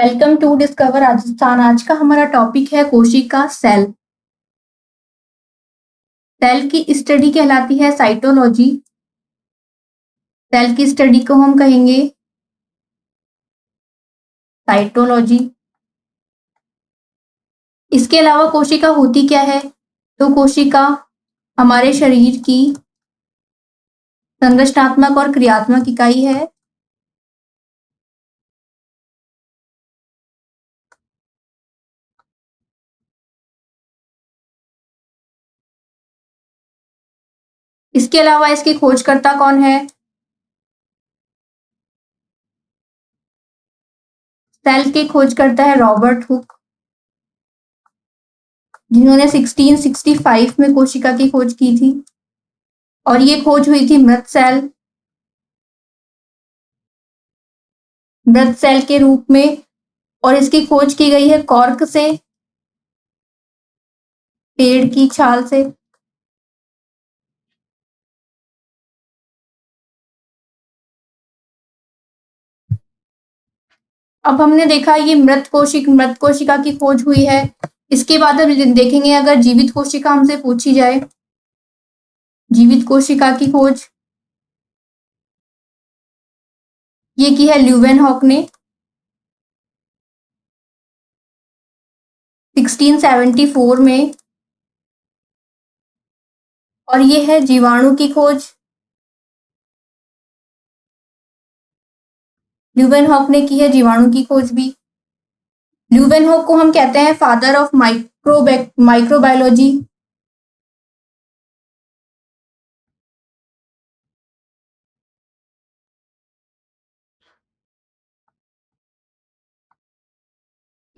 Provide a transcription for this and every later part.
Welcome to discover Rajasthan. आज का हमारा टॉपिक है कोशिका सेल। सेल की स्टडी कहलाती है साइटोलॉजी। सेल की स्टडी को हम कहेंगे साइटोलॉजी। इसके अलावा कोशिका होती क्या है? तो कोशिका हमारे शरीर की संरचनात्मक और क्रियात्मक इकाई है। इसके अलावा इसकी खोजकर्ता कौन है? सेल के खोजकर्ता है रॉबर्ट हुक, जिन्होंने 1665 में कोशिका की खोज की थी और ये खोज हुई थी मृत सेल के रूप में, और इसकी खोज की गई है कॉर्क से, पेड़ की छाल से। अब हमने देखा ये मृत कोशिका की खोज हुई है। इसके बाद हम देखेंगे अगर जीवित कोशिका हमसे पूछी जाए, जीवित कोशिका की खोज ये की है ल्यूवेनहॉक ने 1674 में, और ये है जीवाणु की खोज। ल्यूवेनहॉक ने की है जीवाणु की खोज भी। ल्यूवेनहॉक को हम कहते हैं फादर ऑफ माइक्रोबायोलॉजी।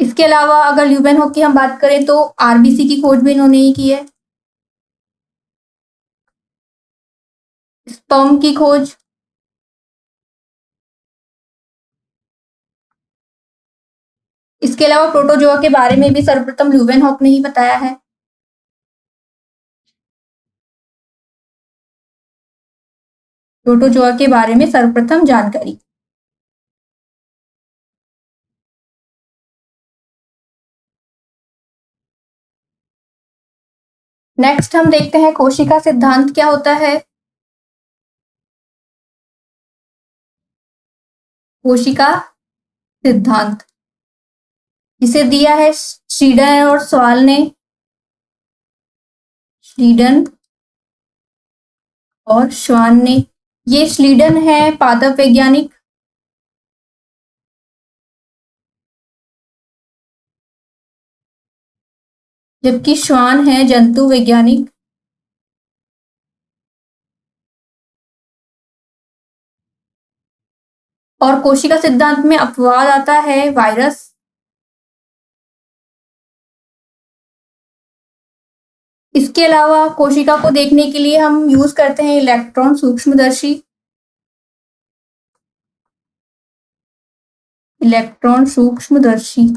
इसके अलावा अगर ल्यूवेनहॉक की हम बात करें तो आरबीसी की खोज भी इन्होंने ही की है। स्पर्म की खोज, इसके अलावा प्रोटोजोआ के बारे में भी सर्वप्रथम ल्यूवेनहॉक ने ही बताया है। प्रोटोजोआ के बारे में सर्वप्रथम जानकारी। नेक्स्ट हम देखते हैं कोशिका सिद्धांत क्या होता है। कोशिका सिद्धांत जिसे दिया है श्रीडन और स्वाल ने। श्रीडन और श्वान ने। ये श्लीडन है पादप वैज्ञानिक, जबकि श्वान है जंतु वैज्ञानिक। और कोशिका सिद्धांत में अपवाद आता है वायरस। इसके अलावा कोशिका को देखने के लिए हम यूज करते हैं इलेक्ट्रॉन सूक्ष्मदर्शी। इलेक्ट्रॉन सूक्ष्मदर्शी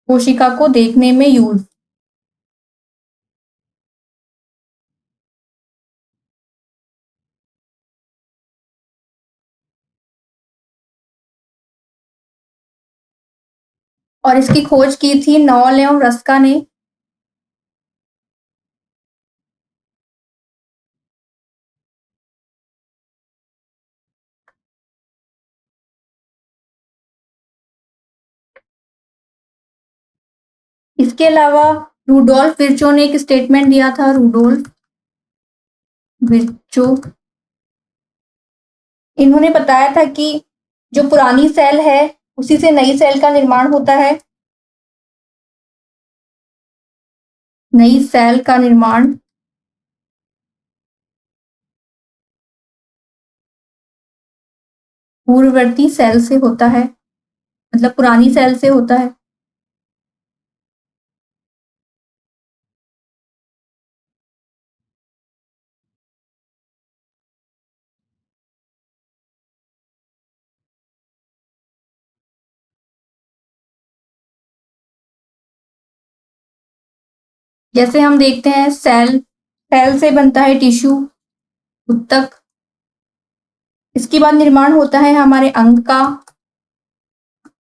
कोशिका को देखने में यूज। और इसकी खोज की थी नॉल एवं रस्का ने। इसके अलावा रूडोल्फ विर्चो ने एक स्टेटमेंट दिया था। रूडोल्फ विर्चो, इन्होंने बताया था कि जो पुरानी सेल है उसी से नई सेल का निर्माण होता है। नई सेल का निर्माण पूर्ववर्ती सेल से होता है, मतलब पुरानी सेल से होता है। जैसे हम देखते हैं सेल, सेल से बनता है टिश्यू, उत्तक। इसके बाद निर्माण होता है हमारे अंग का।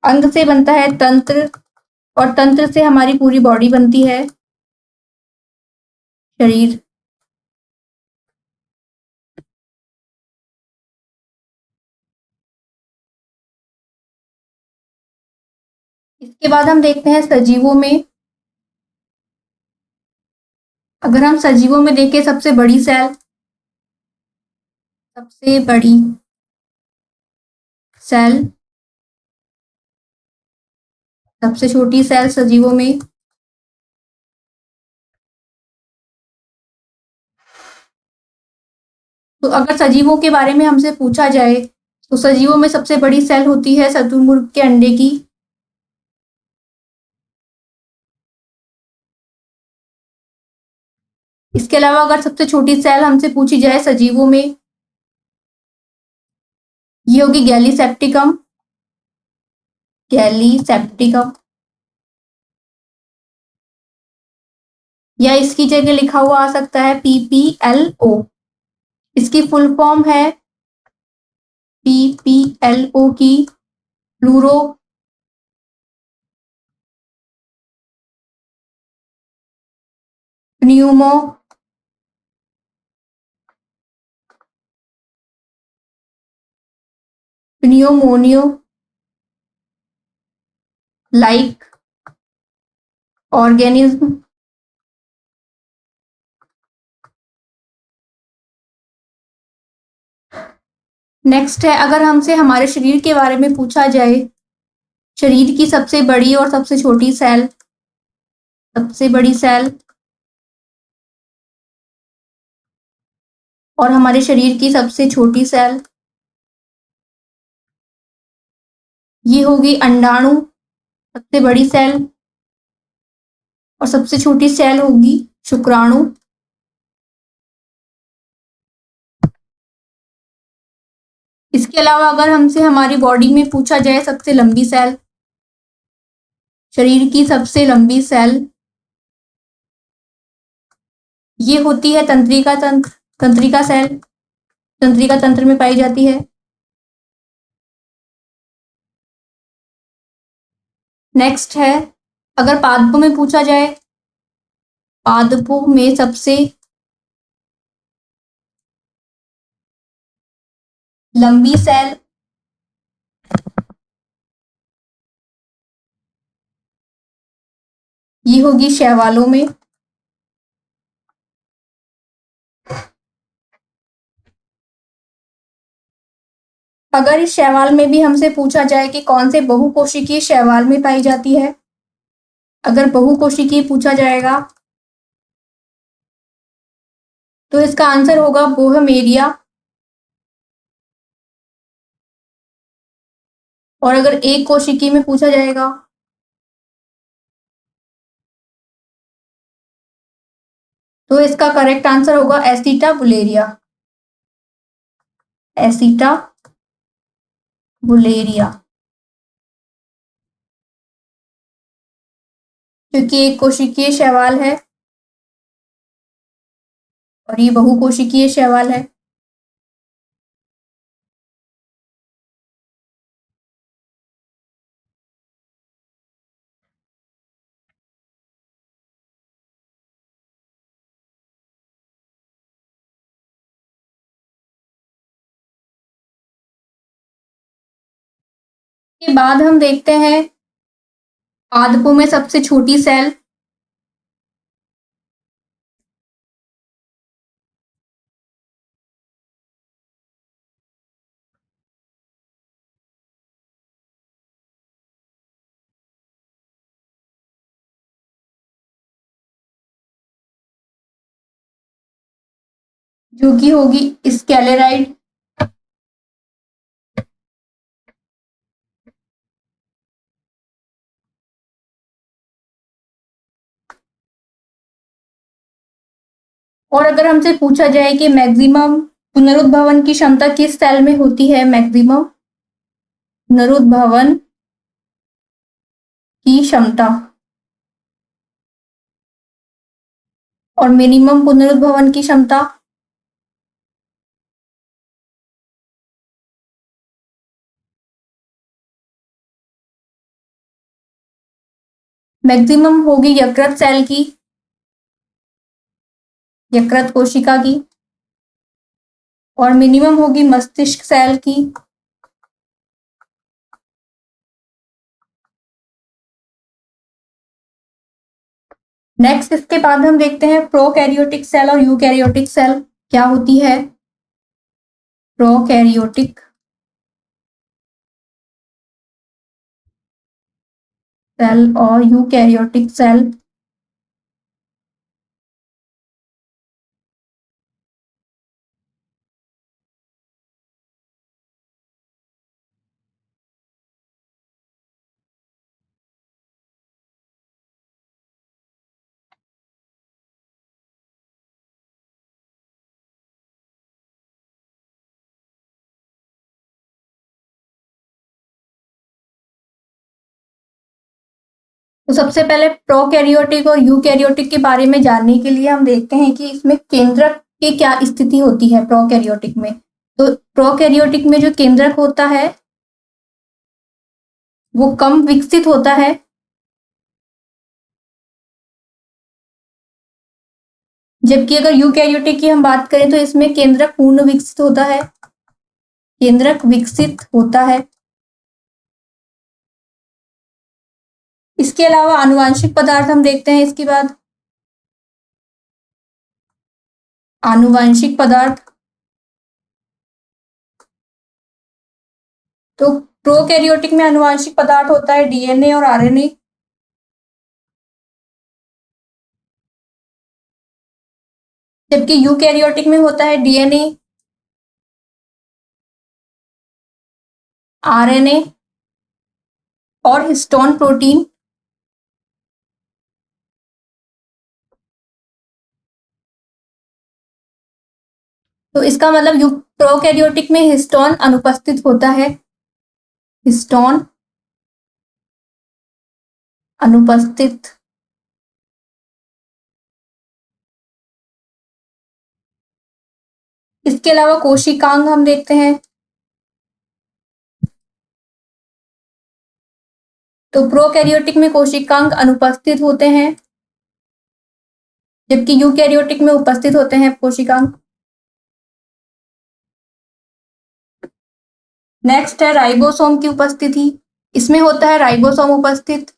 अंग से बनता है तंत्र, और तंत्र से हमारी पूरी बॉडी बनती है, शरीर। इसके बाद हम देखते हैं सजीवों में। अगर हम सजीवों में देखें, सबसे बड़ी सेल, सबसे बड़ी सेल, सबसे छोटी सेल सजीवों में, तो अगर सजीवों के बारे में हमसे पूछा जाए तो सजीवों में सबसे बड़ी सेल होती है शुतुरमुर्ग के अंडे की। इसके अलावा अगर सबसे छोटी सेल हमसे पूछी जाए सजीवों में, ये होगी गैलीसेप्टिकम। गैलीसेप्टिकम, या इसकी जगह लिखा हुआ आ सकता है PPLO। इसकी फुल फॉर्म है PPLO की प्लूरो प्न्यूमो प्न्यूमोनियो लाइक ऑर्गेनिज्म। नेक्स्ट है, अगर हमसे हमारे शरीर के बारे में पूछा जाए, शरीर की सबसे बड़ी और सबसे छोटी सेल, सबसे बड़ी सेल और हमारे शरीर की सबसे छोटी सेल, ये होगी अंडाणु, सबसे बड़ी सेल, और सबसे छोटी सेल होगी शुक्राणु। इसके अलावा अगर हमसे हमारी बॉडी में पूछा जाए सबसे लंबी सेल, शरीर की सबसे लंबी सेल, ये होती है तंत्रिका तंत्र, तंत्रिका सेल, तंत्रिका तंत्र में पाई जाती है। नेक्स्ट है, अगर पादपों में पूछा जाए, पादपों में सबसे लंबी सेल, ये होगी शैवालों में। अगर इस शैवाल में भी हमसे पूछा जाए कि कौन से बहुकोशिकीय शैवाल में पाई जाती है, अगर बहुकोशिकीय पूछा जाएगा तो इसका आंसर होगा बोहमेरिया। और अगर एक कोशिकीय में पूछा जाएगा तो इसका करेक्ट आंसर होगा एसिटा बुलेरिया। एसिटा बुलेरिया, क्योंकि एक कोशिकीय शैवाल है और ये बहुकोशिकीय शैवाल है। के बाद हम देखते हैं पादपों में सबसे छोटी सेल, जो कि होगी स्केलेराइड। और अगर हमसे पूछा जाए कि मैक्सिमम पुनरुद्भवन की क्षमता किस सेल में होती है, मैक्सिमम पुनरुद्भवन की क्षमता और मिनिमम पुनरुद्भवन की क्षमता, मैक्सिमम होगी यकृत सेल की, यकृत कोशिका की, और मिनिमम होगी मस्तिष्क सेल की। नेक्स्ट इसके बाद हम देखते हैं प्रोकैरियोटिक सेल और यूकैरियोटिक सेल क्या होती है। प्रोकैरियोटिक सेल और यूकैरियोटिक सेल। तो सबसे पहले प्रोकैरियोटिक और यूकैरियोटिक के बारे में जानने के लिए हम देखते हैं कि इसमें केंद्रक की क्या स्थिति होती है प्रोकैरियोटिक में। तो प्रोकैरियोटिक में जो केंद्रक होता है वो कम विकसित होता है, जबकि अगर यूकैरियोटिक की हम बात करें तो इसमें केंद्रक पूर्ण विकसित होता है, केंद्रक विकसित होता है। इसके अलावा आनुवांशिक पदार्थ हम देखते हैं इसके बाद। आनुवांशिक पदार्थ, तो प्रोकैरियोटिक में आनुवांशिक पदार्थ होता है डीएनए और आरएनए, जबकि यूकैरियोटिक में होता है डीएनए, आरएनए और हिस्टोन प्रोटीन। तो इसका मतलब प्रोकैरियोटिक में हिस्टोन अनुपस्थित होता है, हिस्टोन अनुपस्थित। इसके अलावा कोशिकांग हम देखते हैं। तो प्रोकैरियोटिक में कोशिकांग अनुपस्थित होते हैं, जबकि यूकैरियोटिक में उपस्थित होते हैं कोशिकांग। नेक्स्ट है राइबोसोम की उपस्थिति। इसमें होता है राइबोसोम उपस्थित।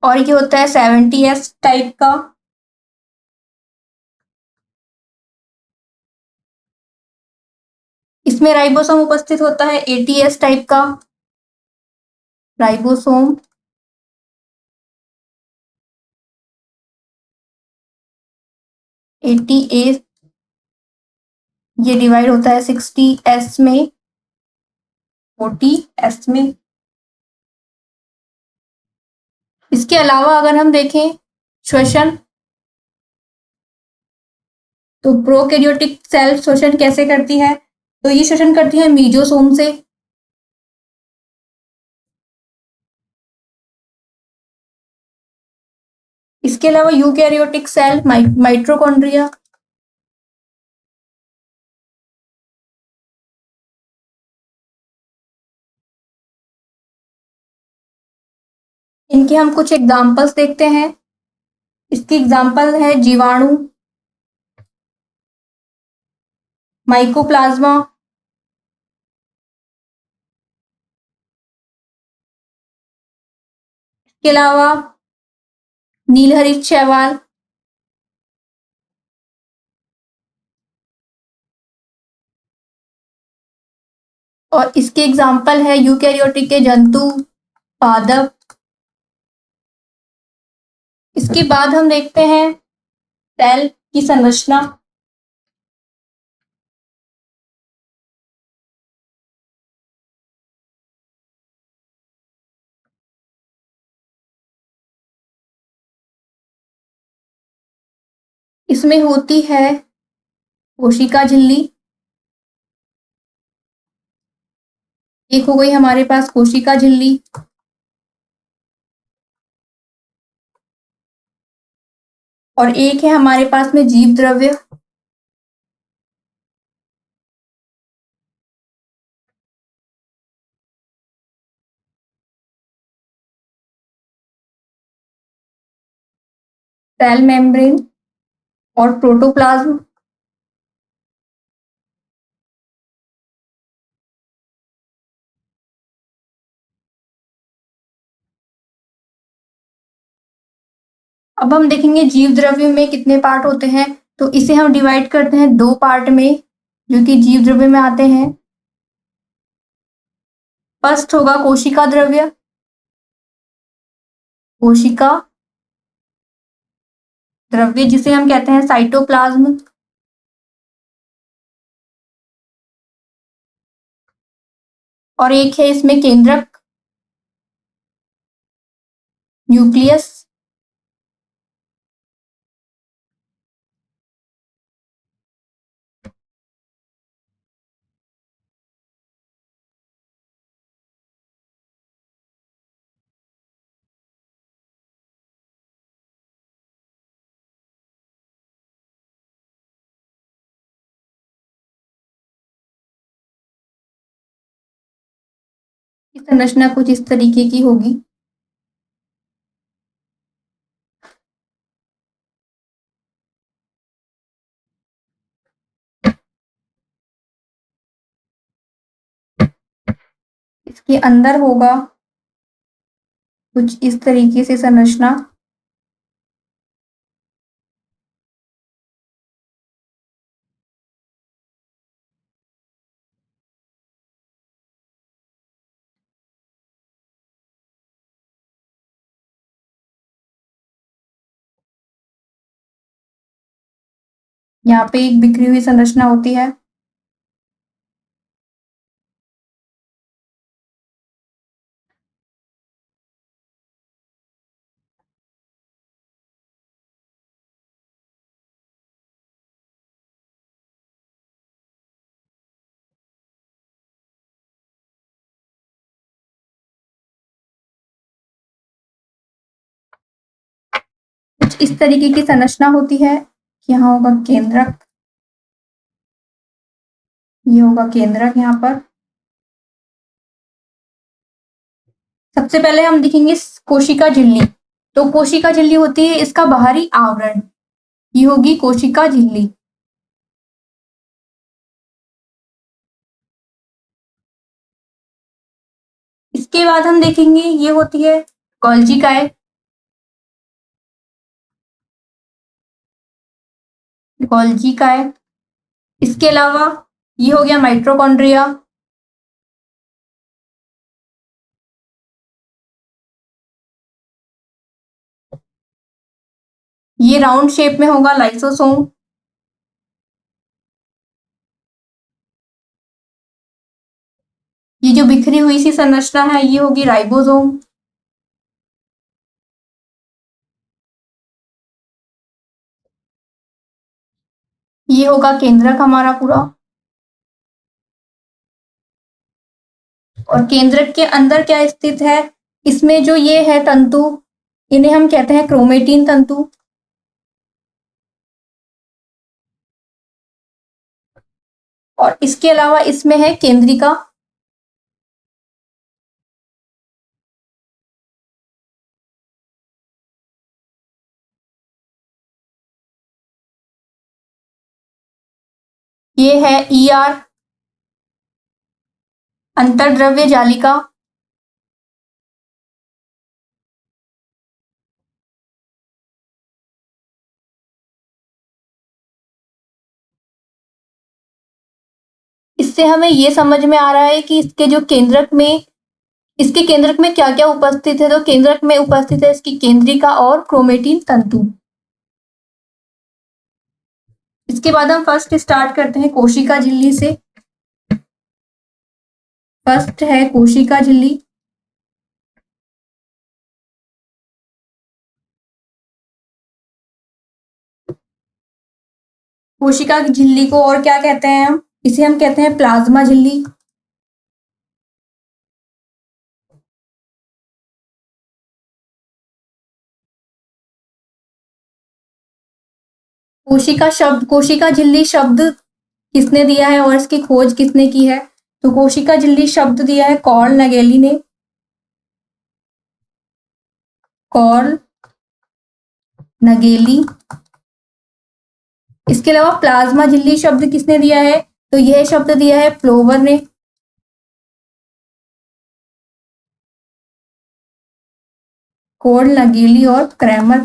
और ये होता है 70S टाइप का। इसमें राइबोसोम उपस्थित होता है 80S टाइप का राइबोसोम। एटी ए ये डिवाइड होता है 60S में, 40S में। इसके अलावा अगर हम देखें श्वसन, तो प्रोकैरियोटिक सेल श्वसन कैसे करती है, तो ये श्वसन करती है मीजोसोम से। इसके अलावा यूकैरियोटिक सेल माइटोकॉन्ड्रिया, इनके हम कुछ एग्जाम्पल्स देखते हैं। इसकी एग्जाम्पल है जीवाणु, माइकोप्लाज्मा, इसके अलावा नीलहरित शैवाल, और इसके एग्जाम्पल है यूकैरियोटिक के जंतु, पादप। इसके बाद हम देखते हैं सेल की संरचना। इसमें होती है कोशिका झिल्ली। एक हो गई हमारे पास कोशिका झिल्ली, और एक है हमारे पास में जीव द्रव्य। सेल मेम्ब्रेन और प्रोटोप्लाज्म। अब हम देखेंगे जीव द्रव्य में कितने पार्ट होते हैं, तो इसे हम डिवाइड करते हैं दो पार्ट में जो कि जीव द्रव्य में आते हैं। फर्स्ट होगा कोशिका द्रव्य, कोशिका द्रव्य जिसे हम कहते हैं साइटोप्लाज्म। और एक है इसमें केंद्रक, न्यूक्लियस। की संरचना कुछ इस तरीके की होगी। इसके अंदर होगा कुछ इस तरीके से संरचना। यहाँ पे एक बिखरी हुई संरचना होती है। कुछ इस तरीके की संरचना होती है। यहाँ होगा केंद्रक, ये होगा केंद्रक यहाँ पर। सबसे पहले हम देखेंगे कोशिका झिल्ली। तो कोशिका झिल्ली होती है इसका बाहरी आवरण, ये होगी कोशिका झिल्ली। इसके बाद हम देखेंगे ये होती है गोल्जी काय। गोल्जी काय। इसके अलावा ये हो गया माइटोकॉन्ड्रिया। ये राउंड शेप में होगा लाइसोसोम। ये जो बिखरी हुई सी संरचना है ये होगी राइबोसोम। ये होगा केंद्रक हमारा पूरा। और केंद्रक के अंदर क्या स्थित है, इसमें जो ये है तंतु, इन्हें हम कहते हैं क्रोमेटिन तंतु। और इसके अलावा इसमें है केंद्रिका। ये है ईआर, अंतर्द्रव्य जालिका। इससे हमें ये समझ में आ रहा है कि इसके जो केंद्रक में, इसके केंद्रक में क्या क्या उपस्थित है। तो केंद्रक में उपस्थित है इसकी केंद्रिका और क्रोमेटिन तंतु। इसके बाद हम फर्स्ट स्टार्ट करते हैं कोशिका झिल्ली से। फर्स्ट है कोशिका झिल्ली। कोशिका की झिल्ली को और क्या कहते हैं हम, इसे हम कहते हैं प्लाज्मा झिल्ली। कोशिका झिल्ली शब्द किसने दिया है और इसकी खोज किसने की है। तो कोशिका झिल्ली शब्द दिया है कॉर्ल नगेली ने। कॉर्ल नगेली। इसके अलावा प्लाज्मा झिल्ली शब्द किसने दिया है? तो यह शब्द दिया है फ्लोवर ने। कोल, नगेली और क्रैमर।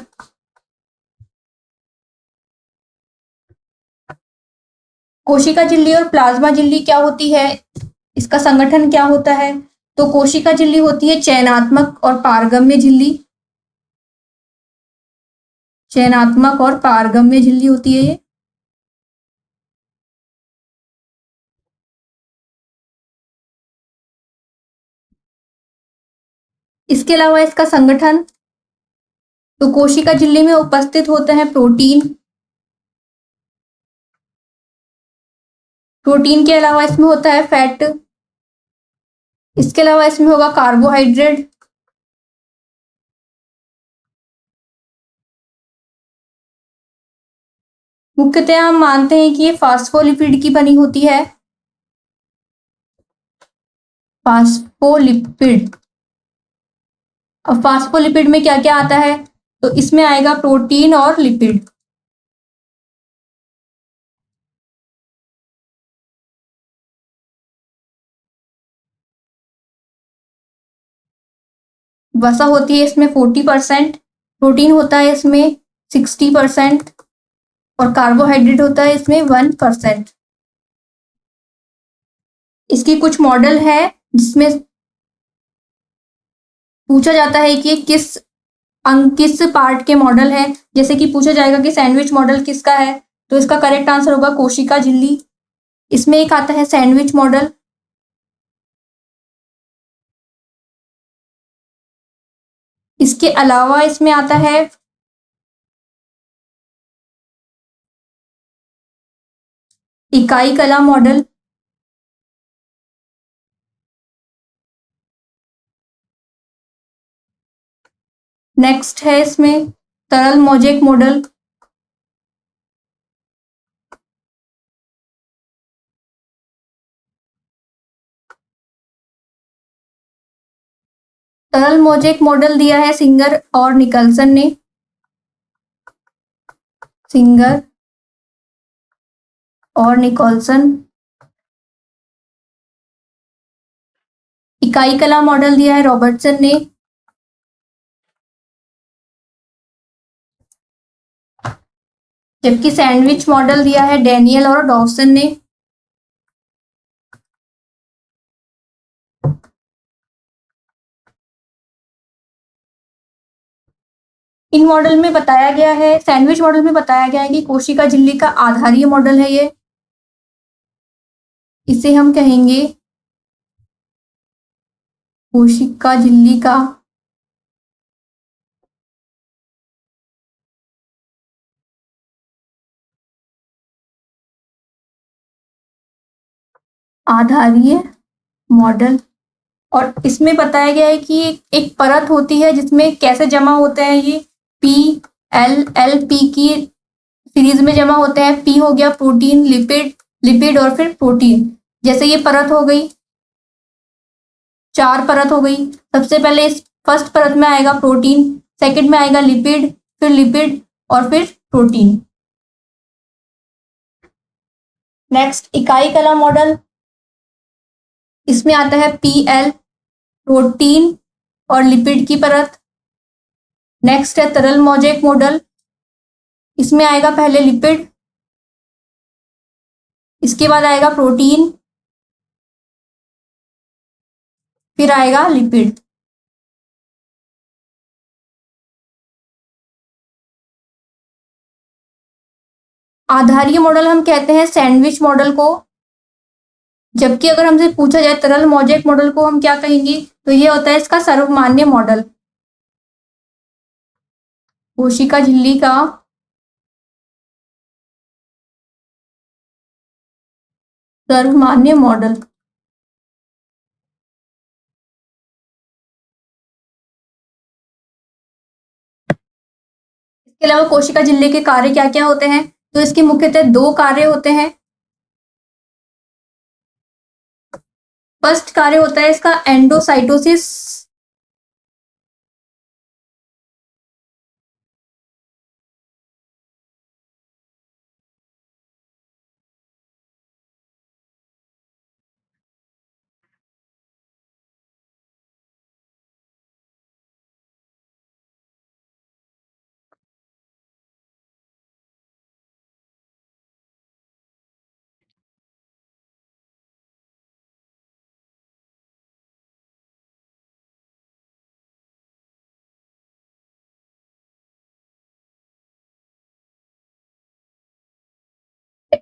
कोशिका झिल्ली और प्लाज्मा झिल्ली क्या होती है? इसका संगठन क्या होता है? तो कोशिका झिल्ली होती है चयनात्मक और पारगम्य झिल्ली। चयनात्मक और पारगम्य झिल्ली होती है ये। इसके अलावा इसका संगठन, तो कोशिका झिल्ली में उपस्थित होते हैं प्रोटीन। प्रोटीन के अलावा इसमें होता है फैट। इसके अलावा इसमें होगा कार्बोहाइड्रेट। मुख्यतः हम मानते हैं कि ये फास्फोलिपिड की बनी होती है। फास्फोलिपिड। अब फास्फोलिपिड में क्या क्या आता है? तो इसमें आएगा प्रोटीन और लिपिड। वसा होती है इसमें 40%, प्रोटीन होता है इसमें 60% और कार्बोहाइड्रेट होता है इसमें 1%। इसकी कुछ मॉडल है जिसमें पूछा जाता है कि किस अंग, किस पार्ट के मॉडल है। जैसे कि पूछा जाएगा कि सैंडविच मॉडल किसका है, तो इसका करेक्ट आंसर होगा कोशिका झिल्ली। इसमें एक आता है सैंडविच मॉडल। इसके अलावा इसमें आता है इकाई कला मॉडल। नेक्स्ट है इसमें तरल मोजेक मॉडल। तरल मोजेक मॉडल दिया है सिंगर और निकलसन ने। सिंगर और निकोलसन। इकाई कला मॉडल दिया है रॉबर्टसन ने। जबकि सैंडविच मॉडल दिया है डैनियल और डॉसन ने। इन मॉडल में बताया गया है, सैंडविच मॉडल में बताया गया है कि कोशिका झिल्ली का आधारीय मॉडल है ये। इसे हम कहेंगे कोशिका झिल्ली का आधारीय मॉडल। और इसमें बताया गया है कि एक परत होती है जिसमें कैसे जमा होते हैं ये पी एल एल पी की सीरीज में जमा होते हैं। पी हो गया प्रोटीन, लिपिड, लिपिड और फिर प्रोटीन। जैसे ये परत हो गई, 4 परत हो गई। सबसे पहले इस फर्स्ट परत में आएगा प्रोटीन, सेकंड में आएगा लिपिड, फिर लिपिड और फिर प्रोटीन। नेक्स्ट इकाई कला मॉडल। इसमें आता है पी एल, प्रोटीन और लिपिड की परत। नेक्स्ट है तरल मोजेक मॉडल। इसमें आएगा पहले लिपिड, इसके बाद आएगा प्रोटीन, फिर आएगा लिपिड। आधारीय मॉडल हम कहते हैं सैंडविच मॉडल को। जबकि अगर हमसे पूछा जाए तरल मोजेक मॉडल को हम क्या कहेंगे, तो ये होता है इसका सर्वमान्य मॉडल। कोशिका झिल्ली का सर्वमान्य मॉडल। इसके अलावा कोशिका झिल्ली के कार्य क्या क्या होते हैं? तो इसके मुख्यतः 2 कार्य होते हैं। फर्स्ट कार्य होता है इसका एंडोसाइटोसिस।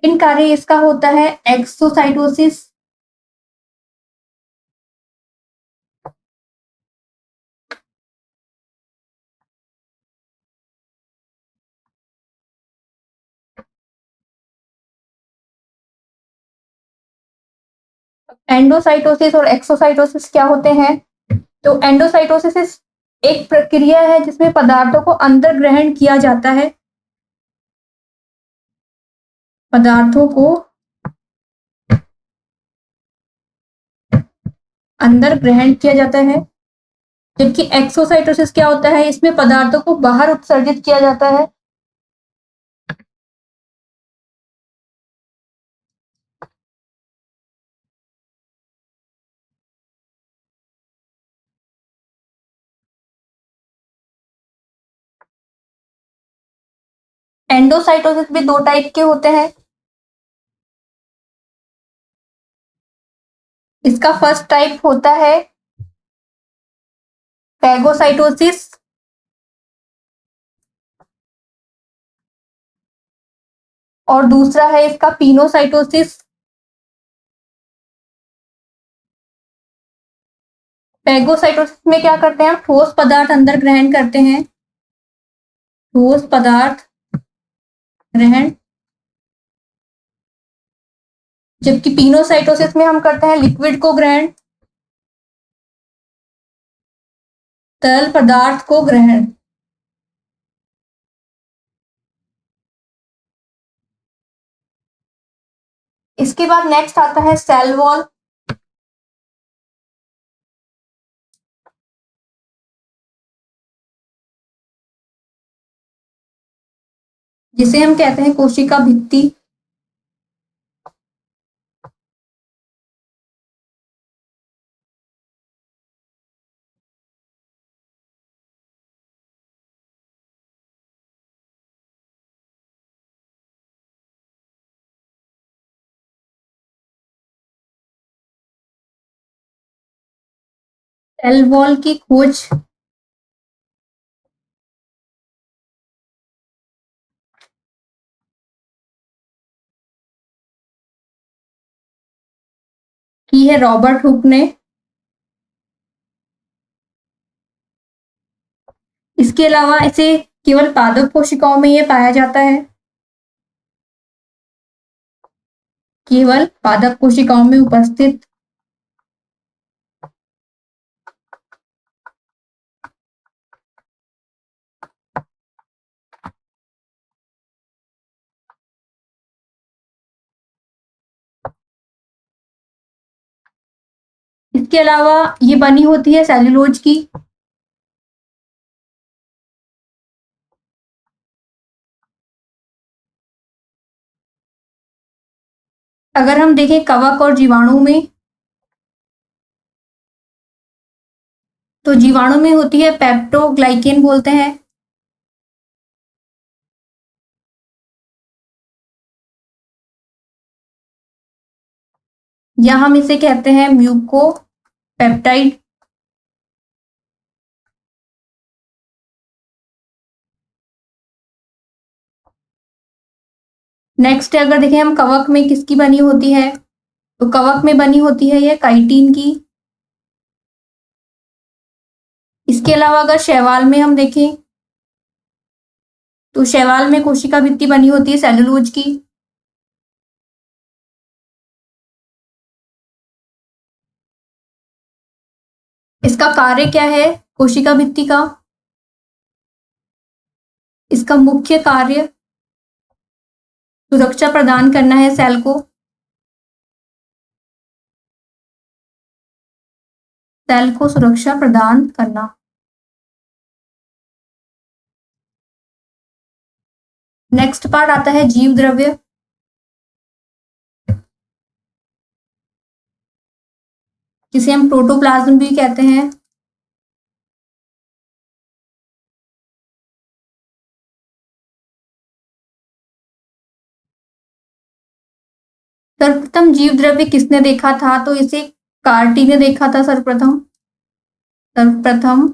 सेकंड कार्य इसका होता है एक्सोसाइटोसिस। एंडोसाइटोसिस और एक्सोसाइटोसिस क्या होते हैं? तो एंडोसाइटोसिस एक प्रक्रिया है जिसमें पदार्थों को अंदर ग्रहण किया जाता है, पदार्थों को अंदर ग्रहण किया जाता है। जबकि एक्सोसाइटोसिस क्या होता है? इसमें पदार्थों को बाहर उत्सर्जित किया जाता है। एंडोसाइटोसिस भी दो टाइप के होते हैं। इसका फर्स्ट टाइप होता है पैगोसाइटोसिस, और दूसरा है इसका पिनोसाइटोसिस। पैगोसाइटोसिस में क्या करते हैं? ठोस पदार्थ अंदर ग्रहण करते हैं, ठोस पदार्थ ग्रहण। जबकि पिनोसाइटोसिस में हम करते हैं लिक्विड को ग्रहण, तरल पदार्थ को ग्रहण। इसके बाद नेक्स्ट आता है सेल वॉल। जिसे हम कहते हैं कोशिका भित्ति। सेल वॉल की खोज की है रॉबर्ट हुक ने। इसके अलावा इसे केवल पादप कोशिकाओं में यह पाया जाता है, केवल पादप कोशिकाओं में उपस्थित। इसके अलावा ये बनी होती है सेल्यूलोज की। अगर हम देखें कवक और जीवाणु में, तो जीवाणु में होती है पेप्टोग्लाइकेन बोलते हैं, या हम इसे कहते हैं म्यूकोपेप्टाइड। नेक्स्ट अगर देखें हम कवक में किसकी बनी होती है, तो कवक में बनी होती है ये काइटिन की। इसके अलावा अगर शैवाल में हम देखें, तो शैवाल में कोशिका भित्ति बनी होती है सेलुलोज की। इसका कार्य क्या है कोशिका भित्ति का? इसका मुख्य कार्य सुरक्षा प्रदान करना है सेल को, सेल को सुरक्षा प्रदान करना। नेक्स्ट पार्ट आता है जीव द्रव्य, जिसे हम प्रोटोप्लाज्म भी कहते हैं। सर्वप्रथम जीव द्रव्य किसने देखा था? तो इसे कार्टी ने देखा था सर्वप्रथम। सर्वप्रथम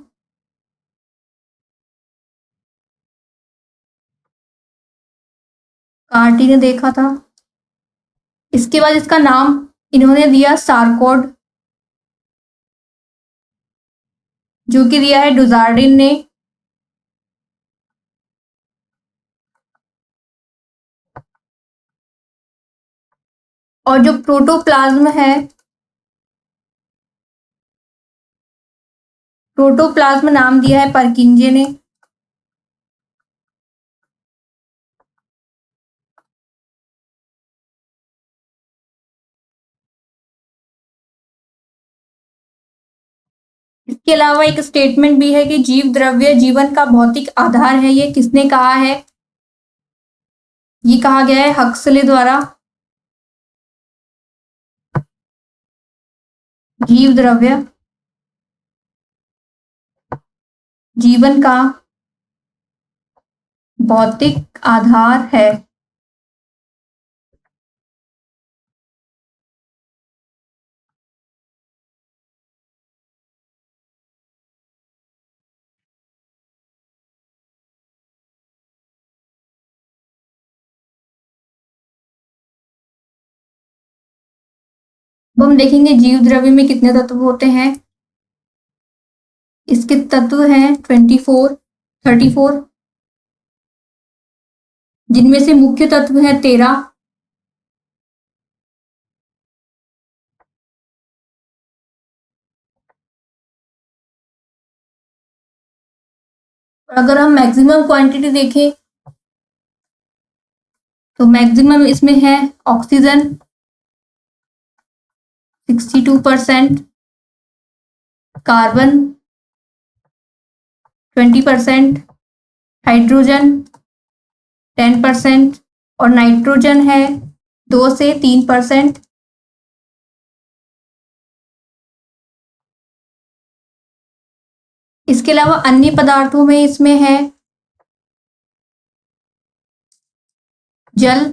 कार्टी ने देखा था। इसके बाद इसका नाम इन्होंने दिया सारकोड, जो कि दिया है डुजार्डिन ने। और जो प्रोटोप्लाज्म है, प्रोटोप्लाज्म नाम दिया है परकिंजे ने। इसके अलावा एक स्टेटमेंट भी है कि जीव द्रव्य जीवन का भौतिक आधार है। ये किसने कहा है? ये कहा गया है हक्सले द्वारा। जीव द्रव्य जीवन का भौतिक आधार है। अब हम देखेंगे जीव द्रव्य में कितने तत्व होते हैं। इसके तत्व हैं 34 जिनमें से मुख्य तत्व है 13। और अगर हम मैक्सिमम क्वांटिटी देखें तो मैक्सिमम इसमें है ऑक्सीजन 62%, कार्बन 20%, हाइड्रोजन 10% और नाइट्रोजन है 2 से 3%। इसके अलावा अन्य पदार्थों में इसमें है जल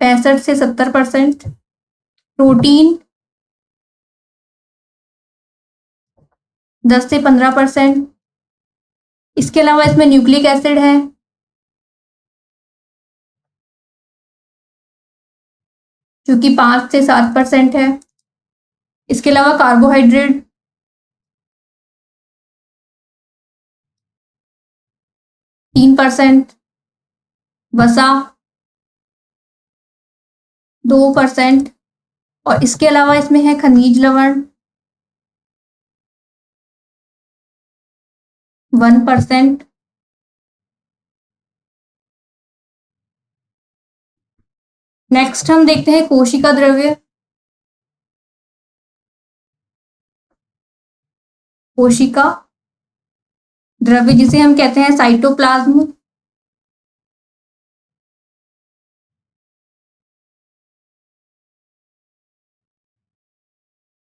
65 से 70%, प्रोटीन 10 से 15%। इसके अलावा इसमें न्यूक्लिक एसिड है जो कि 5 से 7% है। इसके अलावा कार्बोहाइड्रेट 3%, वसा 2% और इसके अलावा इसमें है खनिज लवण 1%। नेक्स्ट हम देखते हैं कोशिका द्रव्य। कोशिका द्रव्य जिसे हम कहते हैं साइटोप्लाज्म।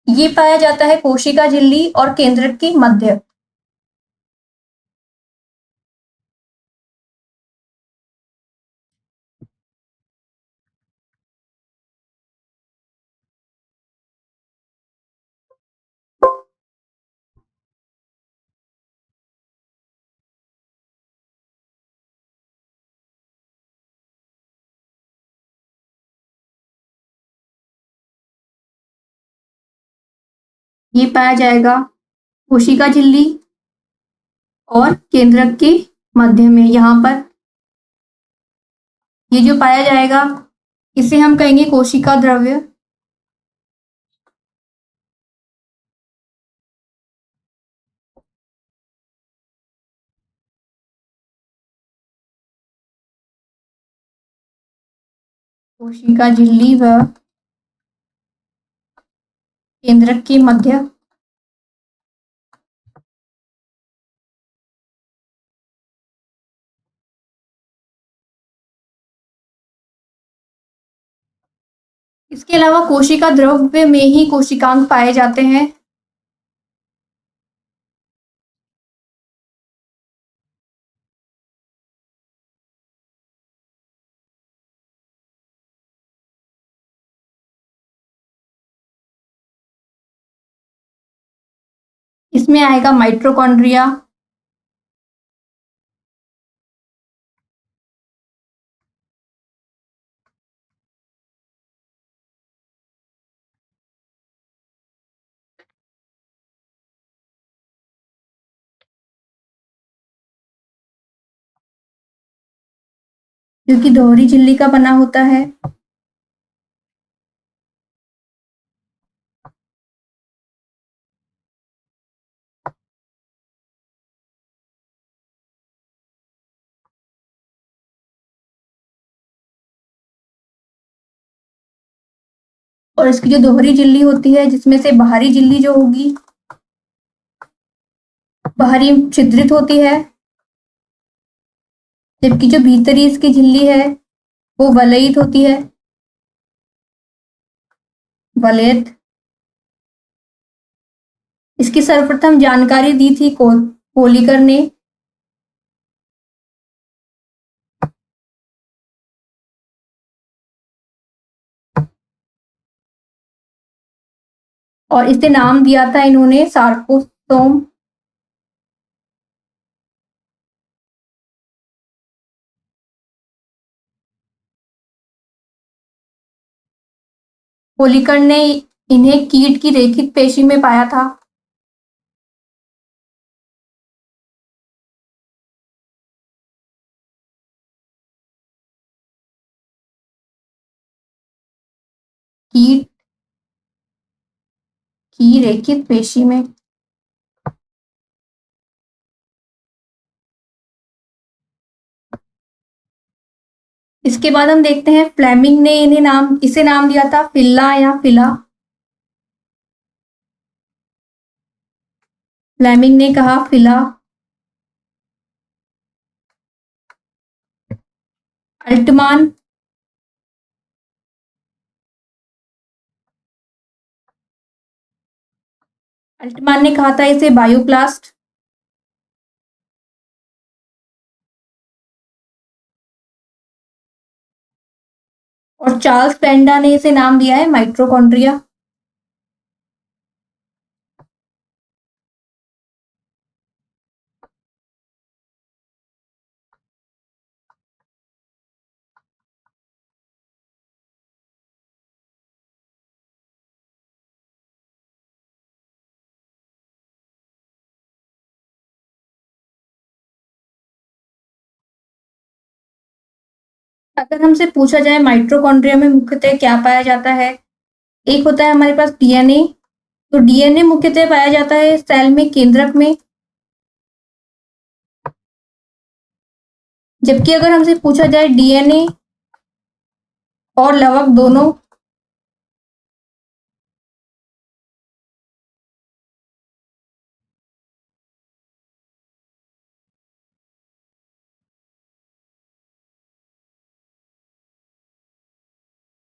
ये पाया जाता है कोशिका झिल्ली और केंद्रक के मध्य। ये पाया जाएगा कोशिका झिल्ली और केंद्रक के मध्य में। यहाँ पर ये जो पाया जाएगा इसे हम कहेंगे कोशिका द्रव्य। कोशिका झिल्ली व केंद्रक के मध्य। इसके अलावा कोशिका द्रव्य में ही कोशिकांग पाए जाते हैं। इसमें आएगा माइटोकॉन्ड्रिया, जो कि दोहरी झिल्ली का बना होता है। और इसकी जो दोहरी झिल्ली होती है, जिसमें से बाहरी झिल्ली जो होगी, बाहरी छिद्रित होती है, जबकि जो भीतरी इसकी झिल्ली है वो वलयित होती है, वलयित। इसकी सर्वप्रथम जानकारी दी थी कोलिकर ने। और इसे नाम दिया था इन्होंने सार्कोसोम। कोलिकर ने इन्हें कीट की रेखित पेशी में पाया था। कीट की रेखित पेशी में। इसके बाद हम देखते हैं फ्लेमिंग ने इसे नाम दिया था फिल्ला या फिला। फ्लेमिंग ने कहा फिला। अल्टमान अल्टमान ने कहा था इसे बायोप्लास्ट। और चार्ल्स पेंडा ने इसे नाम दिया है माइट्रोकॉन्ड्रिया। अगर हमसे पूछा जाए माइट्रोकॉन्ड्रिया में मुख्यतः क्या पाया जाता है, एक होता है हमारे पास डीएनए। तो डीएनए मुख्यतः पाया जाता है सेल में केंद्रक में। जबकि अगर हमसे पूछा जाए डीएनए और लवक दोनों,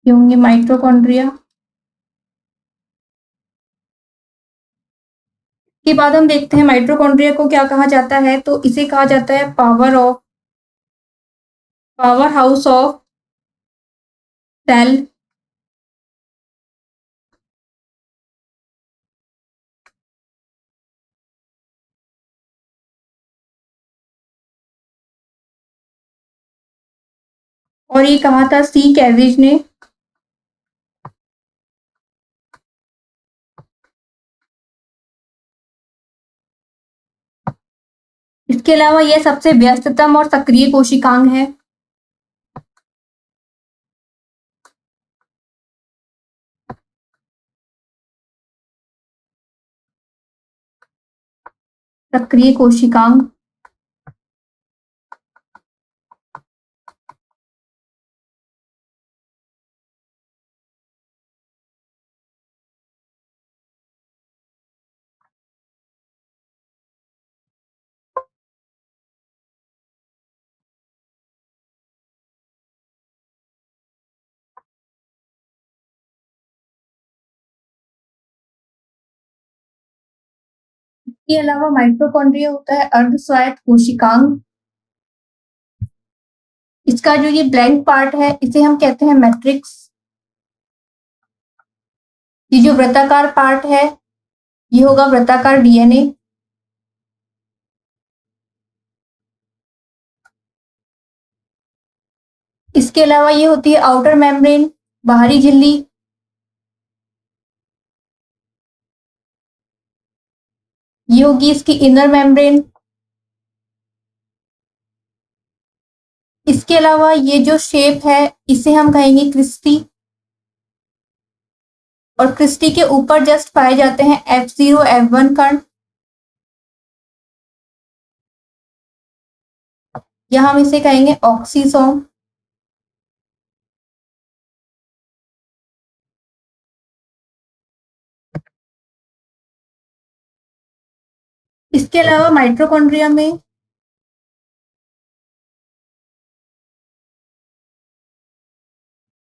ये होंगे माइटोकॉन्ड्रिया। के बाद हम देखते हैं माइटोकॉन्ड्रिया को क्या कहा जाता है। तो इसे कहा जाता है पावर हाउस ऑफ सेल। और ये कहा था सी कैविज ने। इसके अलावा यह सबसे व्यस्ततम और सक्रिय कोशिकांग है। सक्रिय कोशिकांग। इसके अलावा माइटोकॉन्ड्रिया होता है अर्ध स्वायत्त कोशिकांग। इसका जो ये ब्लैंक पार्ट है इसे हम कहते हैं मैट्रिक्स। ये जो वृत्ताकार पार्ट है ये होगा वृत्ताकार डीएनए। इसके अलावा ये होती है आउटर मेम्ब्रेन, बाहरी झिल्ली। ये होगी इसकी इनर मेम्ब्रेन। इसके अलावा ये जो शेप है इसे हम कहेंगे क्रिस्टी, और क्रिस्टी के ऊपर जस्ट पाए जाते हैं F0 F1 कण, या हम इसे कहेंगे ऑक्सीसोम। इसके अलावा माइटोकॉन्ड्रिया में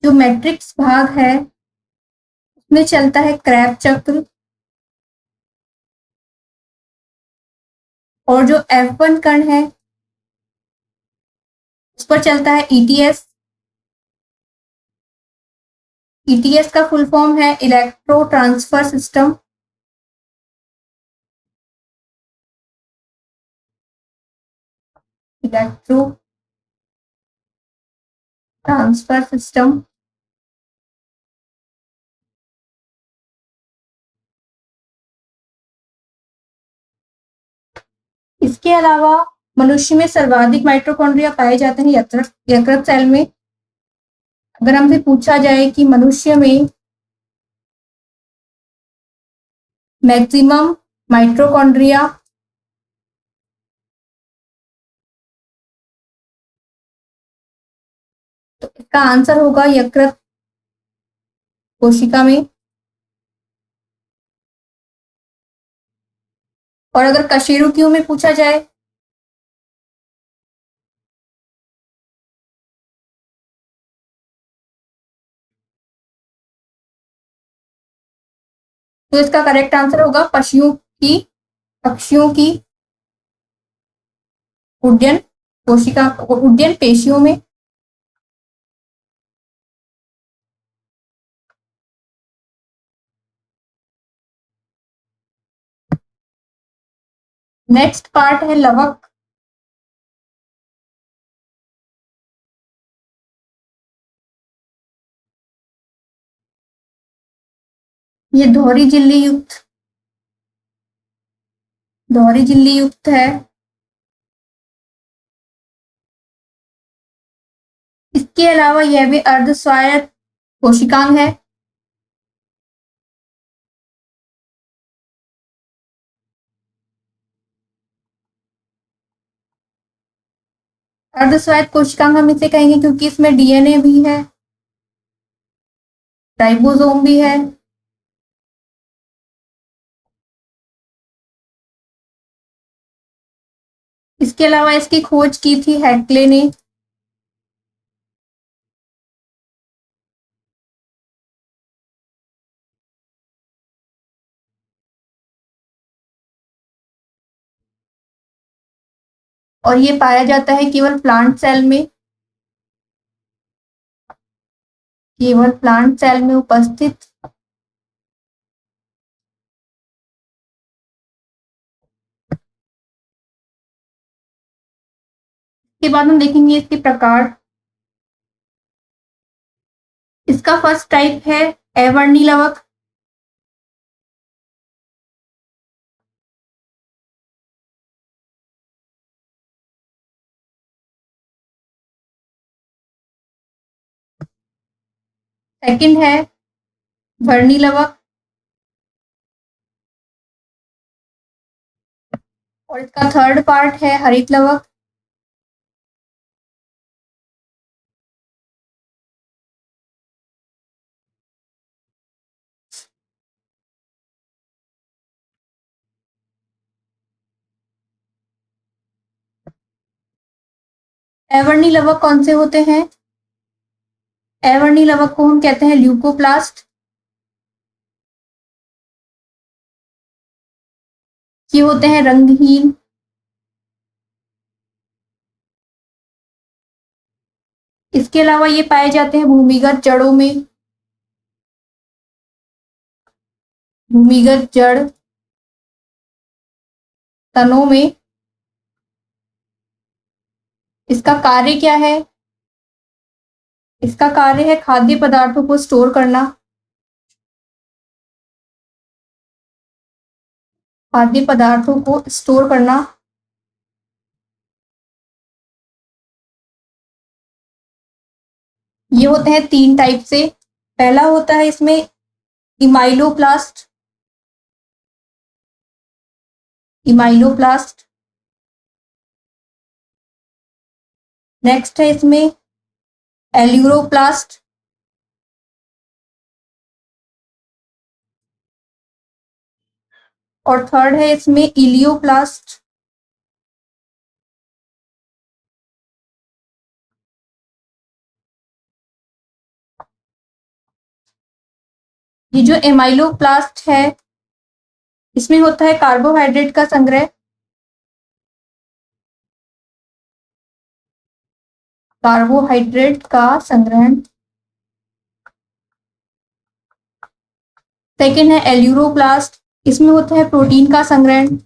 जो मैट्रिक्स भाग है उसमें चलता है क्रैब चक्र, और जो F1 कण है उस पर चलता है ETS। ETS का फुल फॉर्म है electro transfer system. Electro transfer system. इसके अलावा मनुष्य में सर्वाधिक माइटोकॉन्ड्रिया पाए जाते हैं यकृत सेल में। अगर हमसे पूछा जाए कि मनुष्य में मैक्सिमम माइटोकॉन्ड्रिया, तो इसका आंसर होगा यकृत कोशिका में। और अगर कशेरुकियों में पूछा जाए तो इसका करेक्ट आंसर होगा पक्षियों की उड्डयन पेशियों में। नेक्स्ट पार्ट है लवक। ये दोहरी झिल्ली युक्त है। इसके अलावा यह भी अर्धस्वायत्त कोशिकांग है। अर्धस्वायत्त कोशिकांग हम इसे कहेंगे क्योंकि इसमें DNA भी है, राइबोसोम भी है। इसके अलावा इसकी खोज की थी हैक्ले ने। और ये पाया जाता है केवल प्लांट सेल में, उपस्थित। इसके बाद हम देखेंगे इसके प्रकार। इसका फर्स्ट टाइप है अवर्णी लवक। सेकंड है वर्णी लवक, और इसका थर्ड पार्ट है हरित लवक। अवर्णी लवक कौन से होते हैं? अवर्णी लवक को हम कहते हैं ल्यूकोप्लास्ट। ये होते हैं रंगहीन। इसके अलावा ये पाए जाते हैं भूमिगत जड़ों में, भूमिगत जड़ तनों में। इसका कार्य क्या है? इसका कार्य है खाद्य पदार्थों को स्टोर करना, खाद्य पदार्थों को स्टोर करना। ये होते हैं 3 टाइप से। पहला होता है इसमें इमाइलोप्लास्ट। इमाइलोप्लास्ट। नेक्स्ट है इसमें एल्यूरोप्लास्ट। और थर्ड है इसमें इलियोप्लास्ट। ये जो एमाइलोप्लास्ट है इसमें होता है कार्बोहाइड्रेट का संग्रह। कार्बोहाइड्रेट का संग्रहण। सेकेंड है एल्यूरोप्लास्ट। इसमें होता है प्रोटीन का संग्रहण।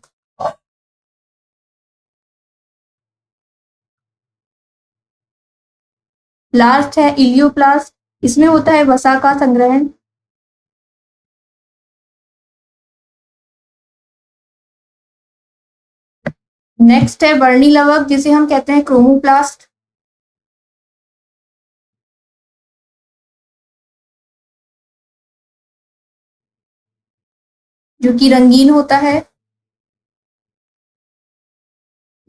लास्ट है इलियोप्लास्ट। इसमें होता है वसा का संग्रहण। नेक्स्ट है वर्णी लवक जिसे हम कहते हैं क्रोमोप्लास्ट। जो कि रंगीन होता है।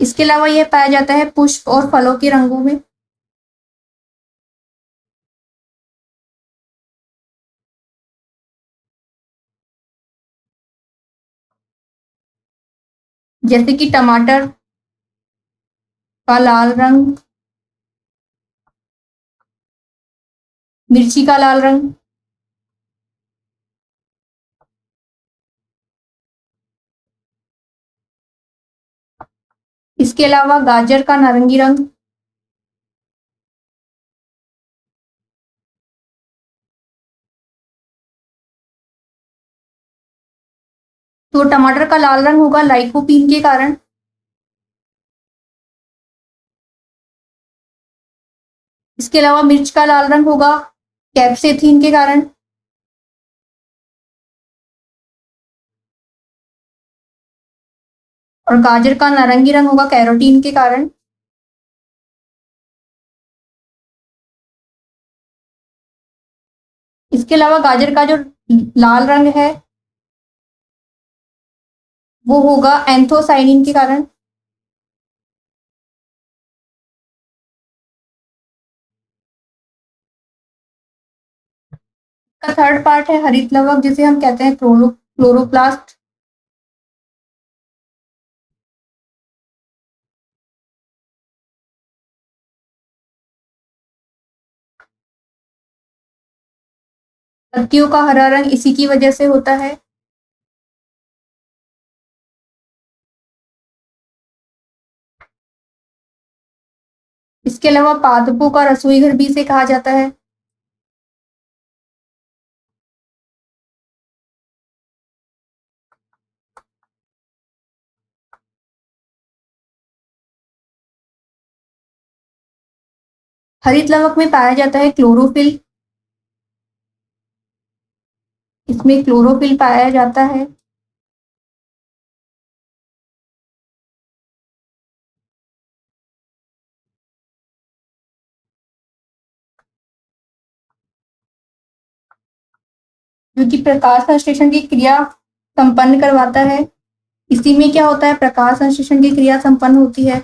इसके अलावा यह पाया जाता है पुष्प और फलों के रंगों में। जैसे कि टमाटर का लाल रंग, मिर्ची का लाल रंग, इसके अलावा गाजर का नारंगी रंग। तो टमाटर का लाल रंग होगा लाइकोपीन के कारण। इसके अलावा मिर्च का लाल रंग होगा कैप्सेथीन के कारण। और गाजर का नारंगी रंग होगा कैरोटीन के कारण। इसके अलावा गाजर का जो लाल रंग है वो होगा एंथोसाइनिन के कारण। का थर्ड पार्ट है हरित लवक जिसे हम कहते हैं क्लोरोप्लास्ट। पत्तियों का हरा रंग इसी की वजह से होता है। इसके अलावा पादपों का रसोई घर भी इसे कहा जाता है। हरित लवक में पाया जाता है क्लोरोफिल। इसमें क्लोरोफिल पाया जाता है। जो कि प्रकाश संश्लेषण की क्रिया संपन्न करवाता है। इसी में क्या होता है, प्रकाश संश्लेषण की क्रिया संपन्न होती है।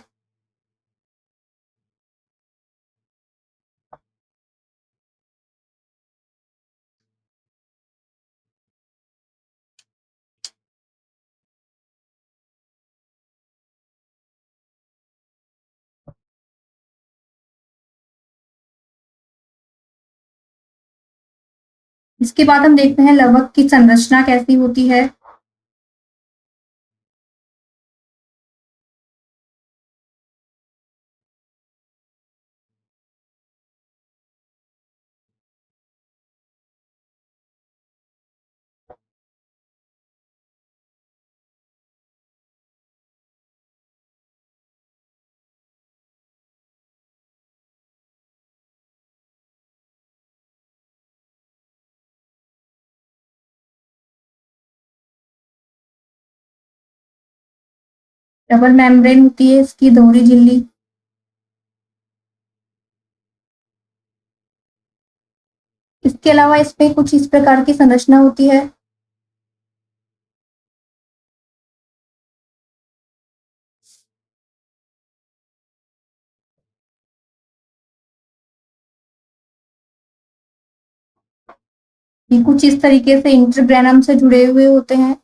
इसके बाद हम देखते हैं लवक की संरचना कैसी होती है। डबल मेम्ब्रेन होती है इसकी दोहरी झिल्ली। इसके अलावा इसमें कुछ इस प्रकार की संरचना होती है। ये कुछ इस तरीके से इंटरग्रेनम से जुड़े हुए होते हैं।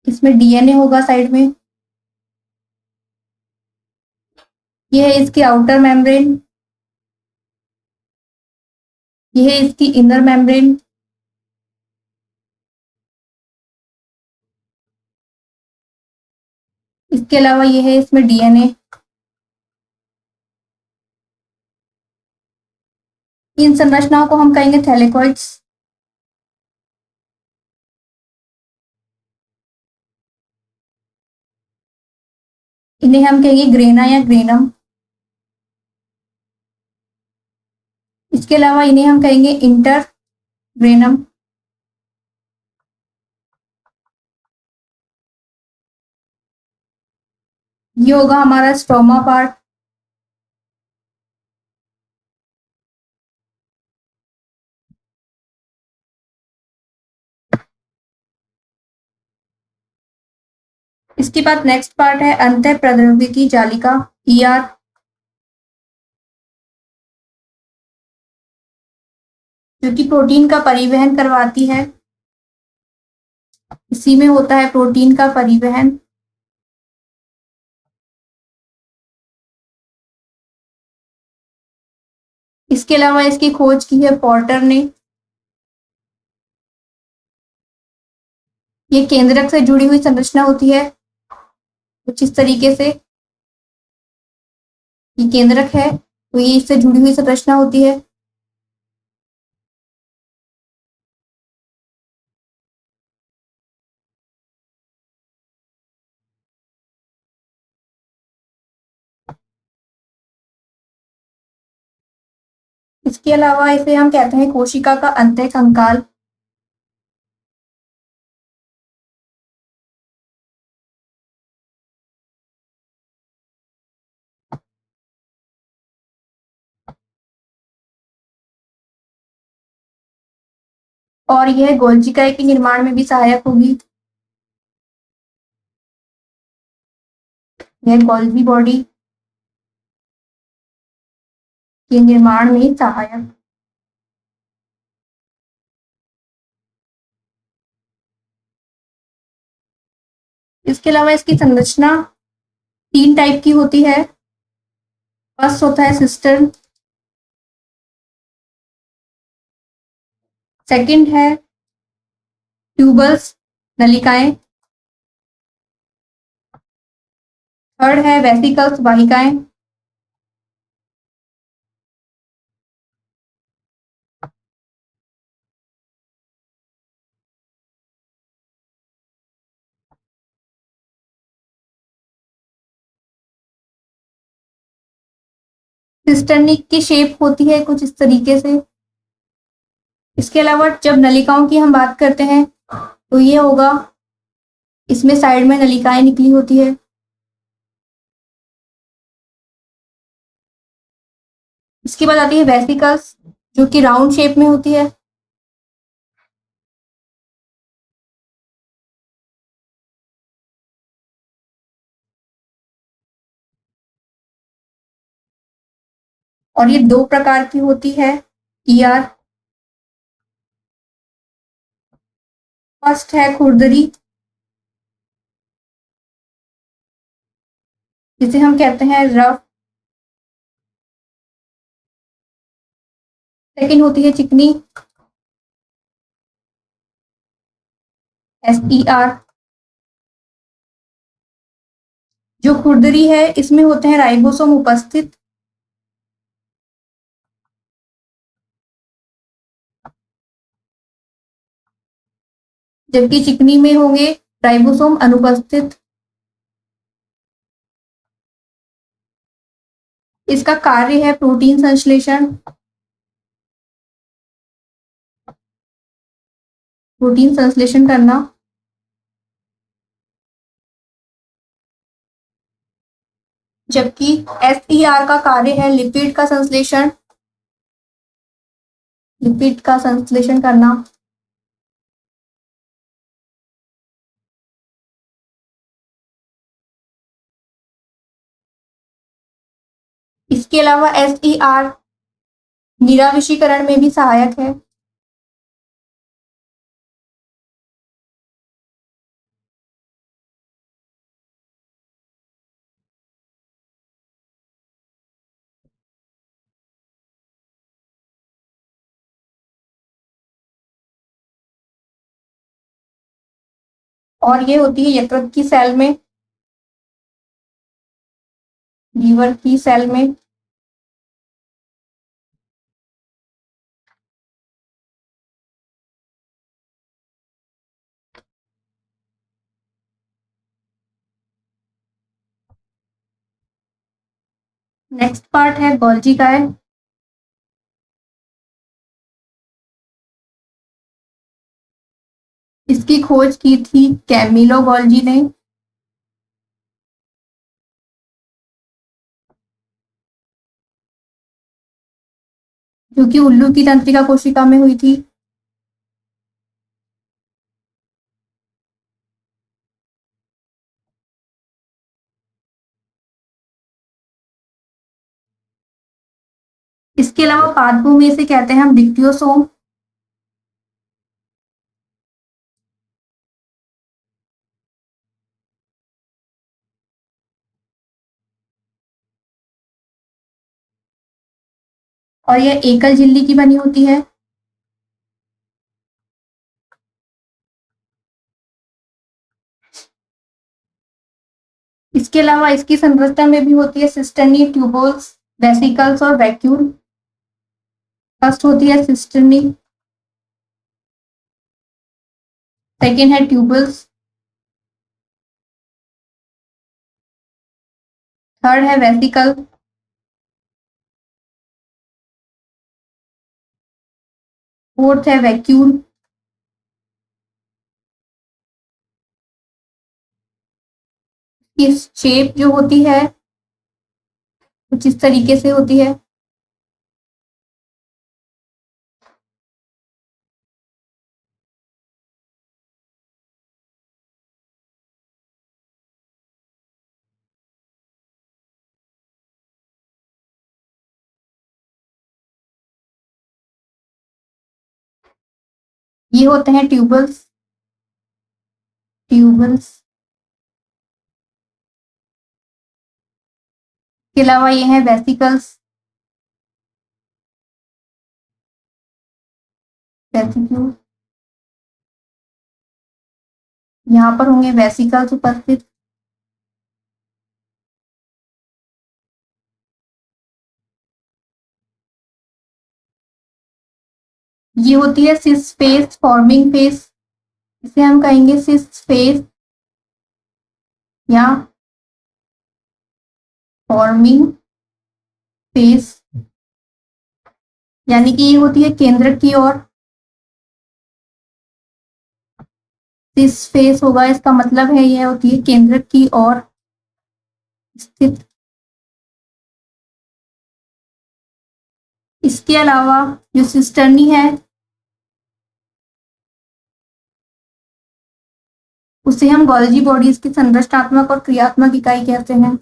इसमें डीएनए होगा साइड में। ये है इसकी आउटर मेम्ब्रेन, ये है इसकी इनर मेम्ब्रेन। इसके अलावा ये है इसमें डीएनए। इन संरचनाओं को हम कहेंगे थैलेकॉइड्स। इन्हें हम कहेंगे ग्रेना या ग्रेनम। इसके अलावा इन्हें हम कहेंगे इंटर ग्रेनम। ये होगा हमारा स्ट्रोमा पार्ट। इसके बाद नेक्स्ट पार्ट है अंतः प्रद्रव्यकी जालिका, ईआर। जो कि प्रोटीन का परिवहन करवाती है। इसी में होता है प्रोटीन का परिवहन। इसके अलावा इसकी खोज की है पोर्टर ने। ये केंद्रक से जुड़ी हुई संरचना होती है कुछ इस तरीके से। ये केंद्रक है तो ये इससे जुड़ी हुई संरचना होती है। इसके अलावा इसे हम कहते हैं कोशिका का अंतः कंकाल। और यह गोल्जिकाय के निर्माण में भी सहायक होगी। यह गोल्जी बॉडी के निर्माण में सहायक। इसके अलावा इसकी संरचना 3 टाइप की होती है। फर्स्ट होता है सिस्टर्न, सेकंड है ट्यूबल्स, नलिकाएं, थर्ड है वेसिकल्स, वाहिकाएं। सिस्टर्निक की शेप होती है कुछ इस तरीके से। इसके अलावा जब नलिकाओं की हम बात करते हैं तो ये होगा, इसमें साइड में नलिकाएं निकली होती है। इसके बाद आती है वेसिकल्स जो कि राउंड शेप में होती है। और ये 2 प्रकार की होती है ईआर। फर्स्ट है खुरदरी, जिसे हम कहते हैं रफ। सेकंड होती है चिकनी, एसईआर। जो खुरदरी है इसमें होते हैं राइबोसोम उपस्थित, जबकि चिकनी में होंगे राइबोसोम अनुपस्थित। इसका कार्य है प्रोटीन संश्लेषण, प्रोटीन संश्लेषण करना। जबकि SER का कार्य है लिपिड का संश्लेषण, लिपिड का संश्लेषण करना। इसके अलावा SER निराविषीकरण में भी सहायक है। और ये होती है यकृत की सेल में, लीवर की सेल में। नेक्स्ट पार्ट है गोल्जी काय। इसकी खोज की थी कैमिलो गोल्जी ने। जो कि उल्लू की तंत्रिका कोशिका में हुई थी। इसके अलावा पादपों में से कहते हैं हम डिक्टियोसोम। और यह एकल झिल्ली की बनी होती है। इसके अलावा इसकी संरचना में भी होती है सिस्टर्नी, ट्यूबोल्स, वेसिकल्स और वैक्यूल। फर्स्ट होती है सिस्टर्नी, सेकेंड है ट्यूबल्स, थर्ड है वेसिकल, फोर्थ है वैक्यूल। इस शेप जो होती है कुछ इस तरीके से होती है। ये होते हैं ट्यूबल्स, ट्यूबल्स के अलावा ये हैं वेसिकल्स, वेसिक्यूल। यहाँ पर होंगे वेसिकल्स उपस्थित। ये होती है सिस फेस, फॉर्मिंग फेस। इसे हम कहेंगे सिस फेस या फॉर्मिंग फेस। यानी कि ये होती है केंद्र की ओर। सिस फेस होगा, इसका मतलब है ये होती है केंद्र की ओर स्थित। इसके अलावा जो सिस्टर्नी है उसे हम गोल्जी बॉडीज की संरचनात्मक और क्रियात्मक इकाई कहते हैं।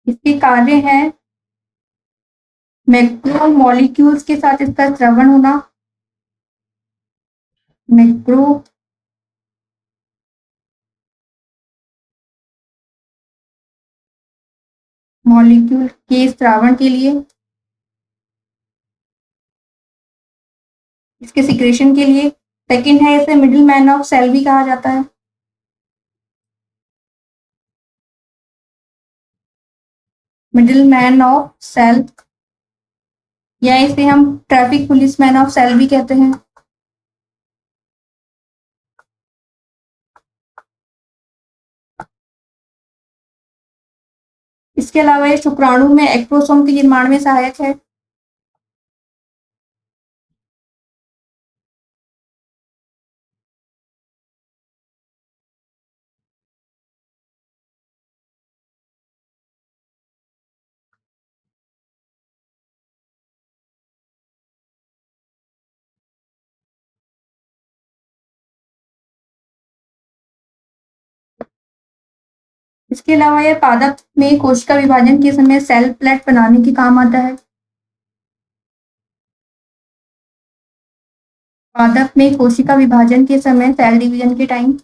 इसके कार्य हैं मैक्रो मॉलिक्यूल्स के साथ इसका श्रवण होना, मैक्रो मॉलिक्यूल के श्रावण के लिए, इसके सिक्रेशन के लिए। सेकंड है इसे मिडिल मैन ऑफ सेल भी कहा जाता है। मिडिल मैन ऑफ सेल, या इसे हम traffic police man of cell भी कहते हैं। इसके अलावा ये शुक्राणु में एक्ट्रोसोम के निर्माण में सहायक है। इसके अलावा यह पादप में कोशिका विभाजन के समय सेल प्लेट बनाने के काम आता है। पादप में कोशिका विभाजन के समय सेल डिवीजन के टाइम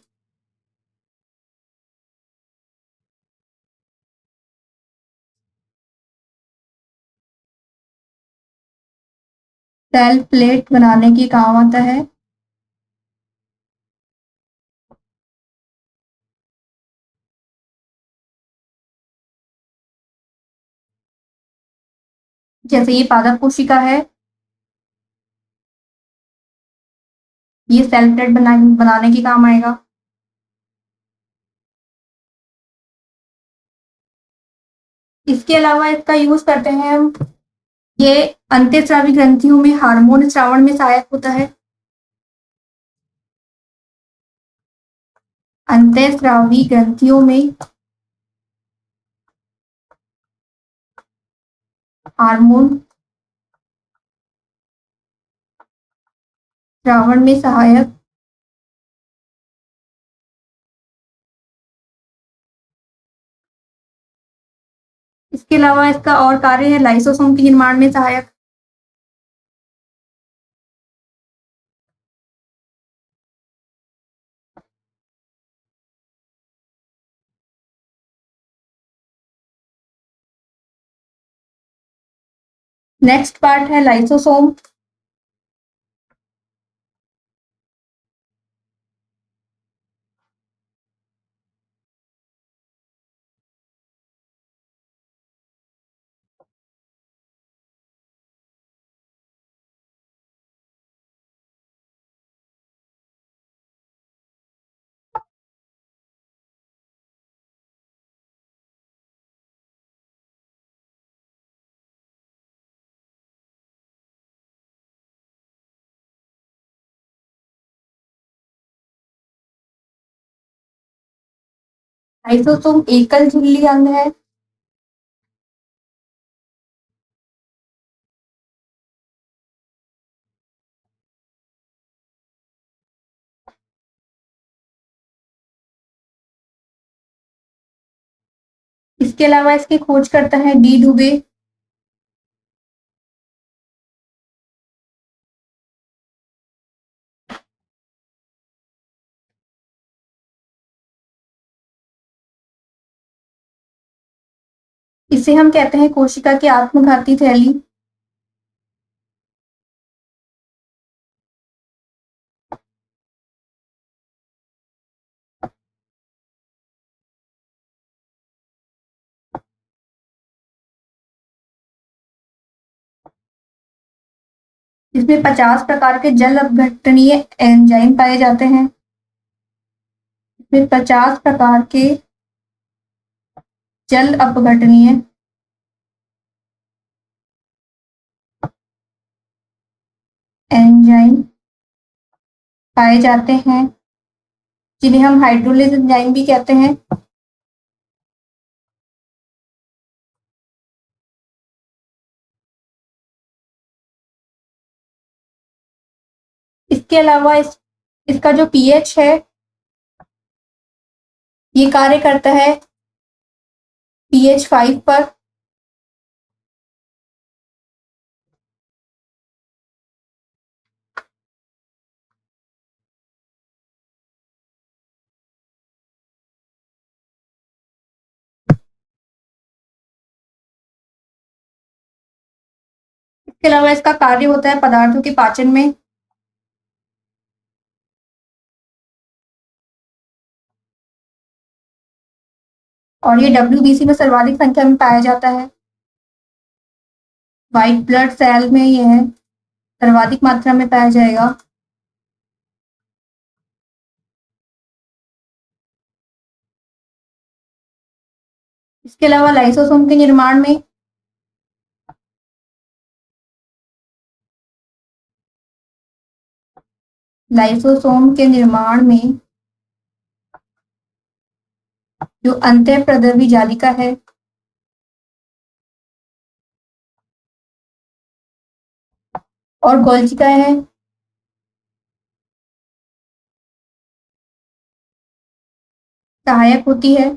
सेल प्लेट बनाने के काम आता है। जैसे ये पादप कोशिका है, ये सेल प्लेट बनाने के काम आएगा। इसके अलावा इसका यूज करते हैं हम, ये अंतःस्रावी ग्रंथियों में हार्मोन स्रावण में सहायक होता है। अंतःस्रावी ग्रंथियों में हार्मोन स्रावण में सहायक। इसके अलावा इसका और कार्य है लाइसोसोम के निर्माण में सहायक। नेक्स्ट पार्ट है लाइसोसोम। लाइसोसोम एकल झिल्ली अंग है। इसके अलावा इसकी खोज करता है डी डुबे। इसे हम कहते हैं कोशिका की आत्मघाती थैली। इसमें 50 प्रकार के जल अपघटनीय एंजाइम पाए जाते हैं। इसमें 50 प्रकार के जल अपघटनीय एंजाइम पाए जाते हैं, जिन्हें हम हाइड्रोलिज एंजाइम भी कहते हैं। इसके अलावा इसका जो पीएच है, ये कार्य करता है पीएच 5 पर। इसके अलावा इसका कार्य होता है पदार्थों के पाचन में। और ये डब्ल्यूबीसी में सर्वाधिक संख्या में पाया जाता है। व्हाइट ब्लड सेल में यह सर्वाधिक मात्रा में पाया जाएगा। इसके अलावा लाइसोसोम के निर्माण में जो अंतःप्रद्रवी जालिका है और गोल्जिका है, सहायक होती है।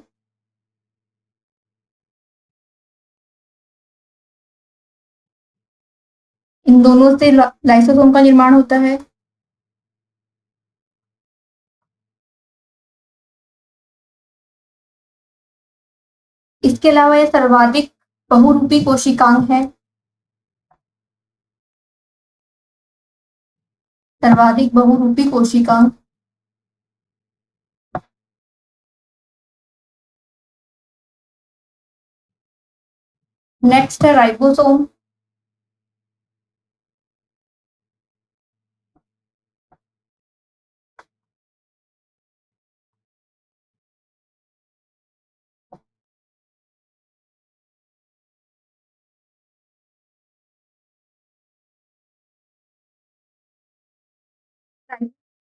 इन दोनों से लाइसोसोम का निर्माण होता है। इसके अलावा यह सर्वाधिक बहुरूपी कोशिकांग है। सर्वाधिक बहुरूपी कोशिकांग। नेक्स्ट है राइबोसोम।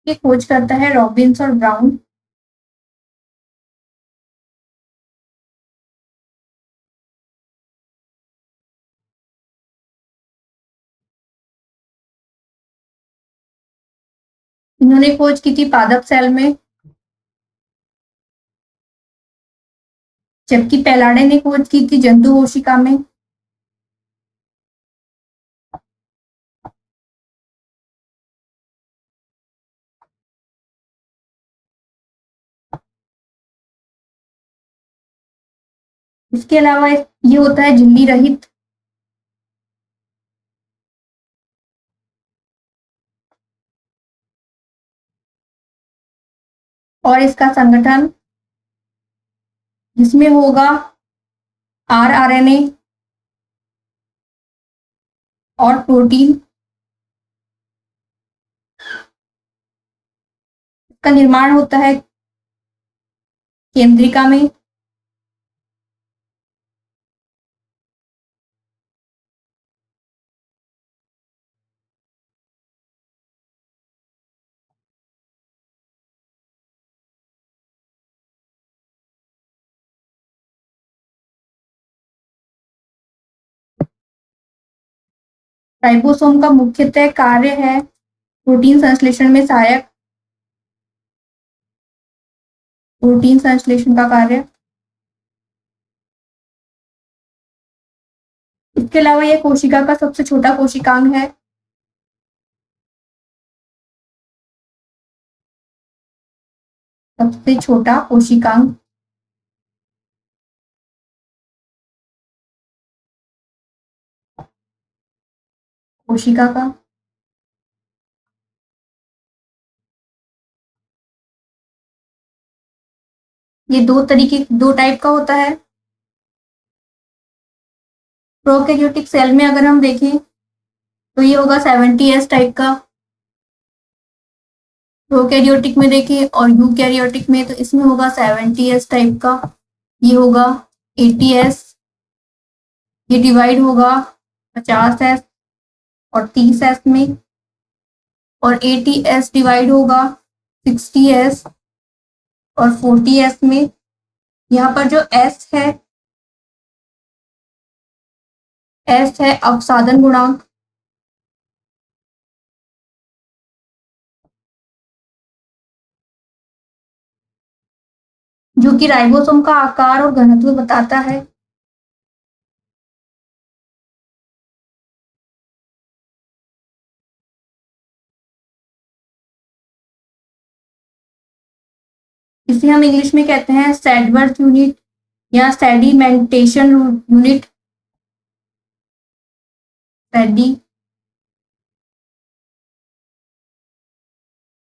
ये खोज करता है रॉबिन्स और ब्राउन। इन्होंने खोज की थी पादप सेल में, जबकि पेलाडे ने खोज की थी जंतु कोशिका में। इसके अलावा ये होता है झिल्ली रहित। और इसका संगठन जिसमें होगा आरआरएनए और प्रोटीन। का निर्माण होता है केंद्रिका में। राइबोसोम का मुख्यतः कार्य है प्रोटीन संश्लेषण में सहायक। प्रोटीन संश्लेषण का कार्य। इसके अलावा यह कोशिका का सबसे छोटा कोशिकांग है। सबसे छोटा कोशिकांग कोशिका का। ये दो टाइप का होता है। प्रोकैरियोटिक सेल में अगर हम देखें तो ये होगा 70s टाइप का। प्रोकैरियोटिक में देखें और यूकैरियोटिक में तो इसमें होगा 70s टाइप का। ये होगा 80s। ये डिवाइड होगा 50s और 30s में। और 80s डिवाइड होगा 60s और 40s में। यहाँ पर जो एस है अवसादन गुणांक। जो कि राइबोसोम का आकार और घनत्व बताता है। इसे हम इंग्लिश में कहते हैं सैडवर्थ यूनिट या सेडिमेंटेशन यूनिट।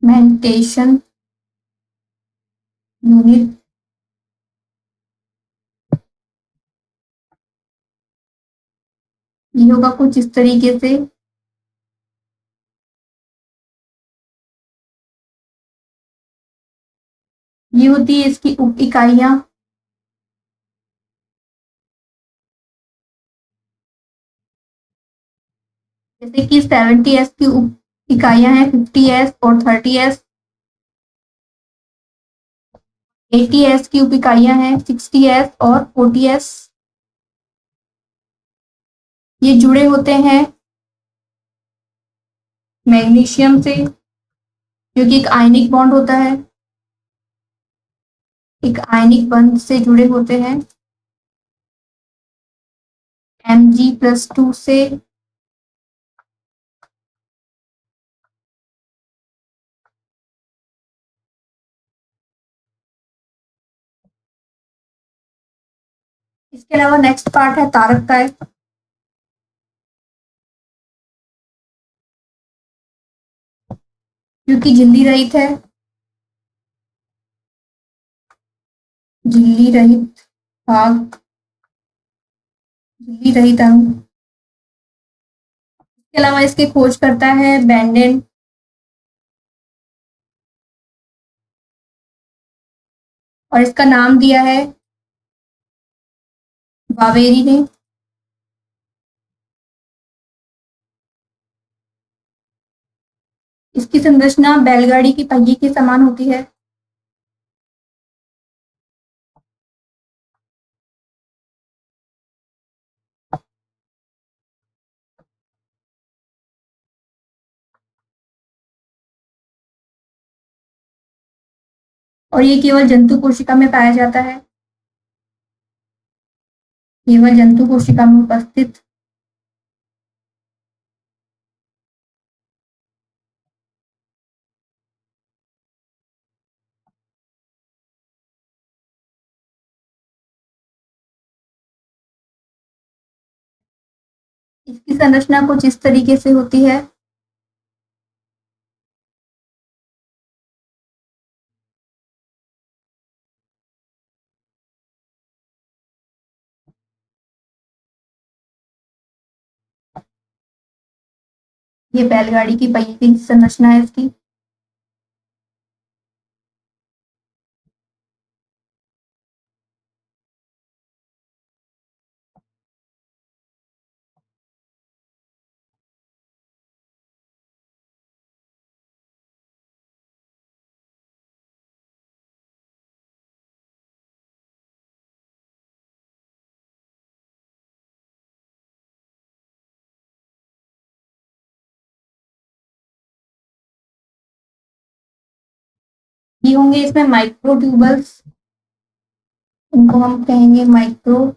Sedimentation unit. ये होगा कुछ इस तरीके से। ये होती है इसकी उप इकाइयां। जैसे कि 70s की उप इकाइयां हैं, 50s और 30s। 80s की उप इकाइयां हैं, 60s और 40s। ये जुड़े होते हैं मैग्नीशियम से, जो कि एक आयनिक बॉन्ड होता है, एक आयनिक बंध से जुड़े होते हैं Mg+2 से। इसके अलावा नेक्स्ट पार्ट है तारक का है, जो कि झिल्ली रहित है, झिल्ली रहित भाग, झिल्ली रहित अणु। इसके अलावा इसकी खोज करता है बेंडेन, और इसका नाम दिया है बावेरी ने। इसकी संरचना बैलगाड़ी की पहिए के समान होती है। और ये केवल जंतु कोशिका में पाया जाता है, केवल जंतु कोशिका में उपस्थित। इसकी संरचना कुछ इस तरीके से होती है। ये बैलगाड़ी की पहिए की संरचना है इसकी। ये होंगे इसमें माइक्रोट्यूबल्स, इनको हम कहेंगे माइक्रोट्यूबल्स।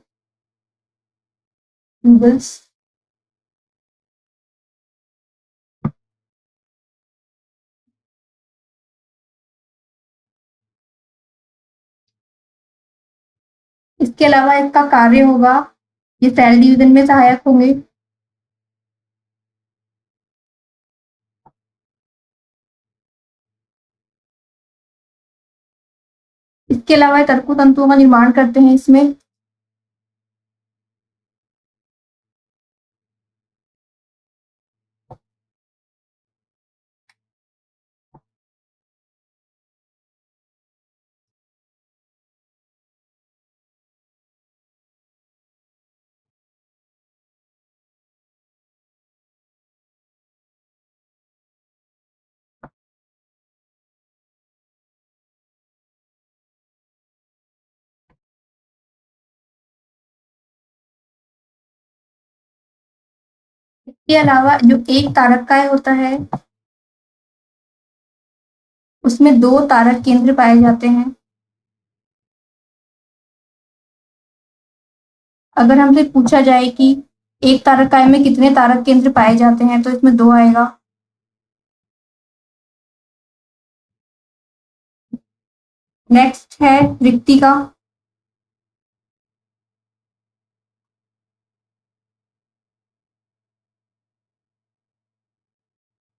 इसके अलावा इसका कार्य होगा, ये सेल डिवीजन में सहायक होंगे। इसके अलावा ये तर्कु तंतुओं का निर्माण करते हैं इसमें। इसके अलावा जो एक तारक काय होता है, उसमें 2 तारक केंद्र पाए जाते हैं। अगर हमसे पूछा जाए कि एक तारक काय में कितने तारक केंद्र पाए जाते हैं, तो इसमें 2 आएगा। नेक्स्ट है रिक्तिका,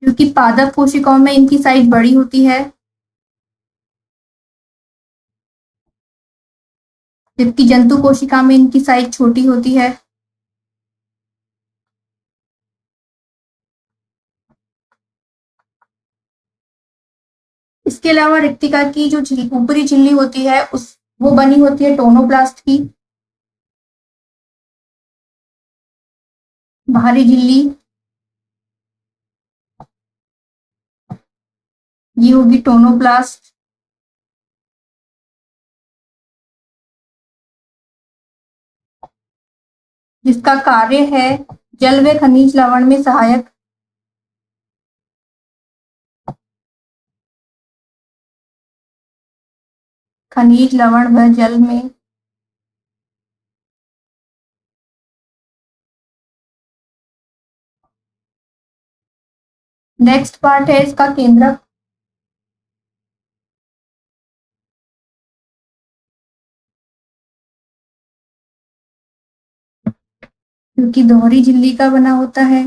जो कि पादप कोशिकाओं में इनकी साइज बड़ी होती है, जबकि जंतु कोशिका में इनकी साइज छोटी होती है। इसके अलावा रिक्तिका की जो ऊपरी झिल्ली होती है वो बनी होती है टोनोप्लास्ट की। बाहरी झिल्ली ये होगी टोनोप्लास्ट। जिसका कार्य है जल व खनिज लवण में सहायक। खनिज लवण व जल में नेक्स्ट पार्ट है इसका केंद्रक। क्योंकि दोहरी झिल्ली का बना होता है।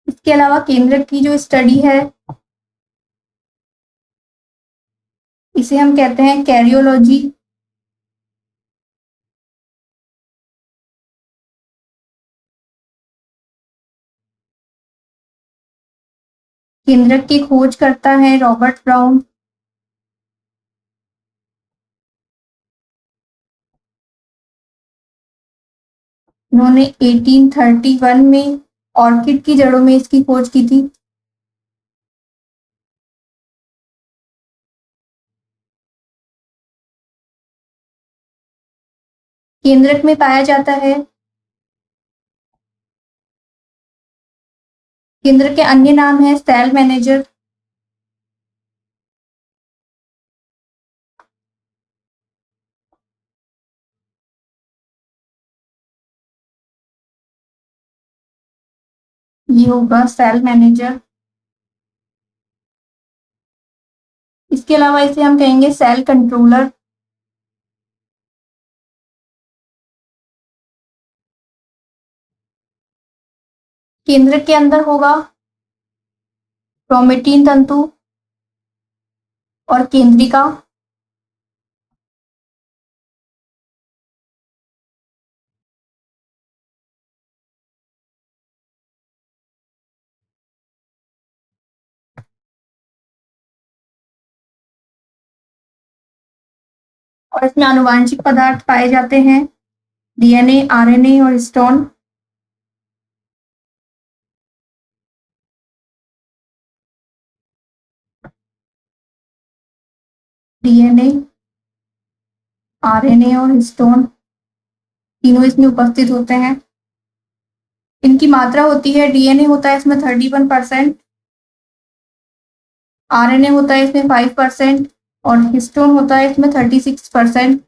इसके अलावा केंद्रक की जो स्टडी है इसे हम कहते हैं कैरियोलॉजी। केंद्रक की खोज करता है रॉबर्ट ब्राउन। इन्होंने 1831 में ऑर्किड की जड़ों में इसकी खोज की थी। केंद्रक में पाया जाता है। केंद्रक के अन्य नाम है सेल मैनेजर। ये होगा सेल मैनेजर। इसके अलावा इसे हम कहेंगे सेल कंट्रोलर। केंद्रक के अंदर होगा क्रोमेटिन तंतु और केंद्रिका। और इसमें आनुवांशिक पदार्थ पाए जाते हैं डीएनए, आरएनए और हिस्टोन। डीएनए, आरएनए और हिस्टोन तीनों इसमें उपस्थित होते हैं। इनकी मात्रा होती है डीएनए होता है इसमें 31%, आरएनए होता है इसमें 5% और हिस्टोन होता है इसमें 36%।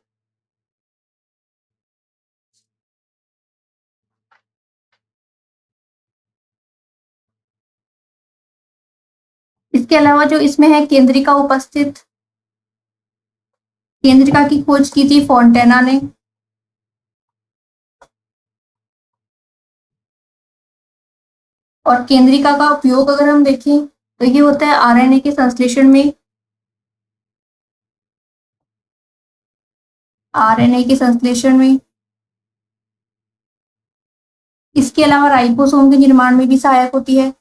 इसके अलावा जो इसमें है केंद्रिका उपस्थित। केंद्रिका की खोज की थी फोंटेना ने। और केंद्रिका का उपयोग अगर हम देखें तो ये होता है आरएनए के संश्लेषण में। आरएनए के संश्लेषण में इसके अलावा राइबोसोम के निर्माण में भी सहायक होती है।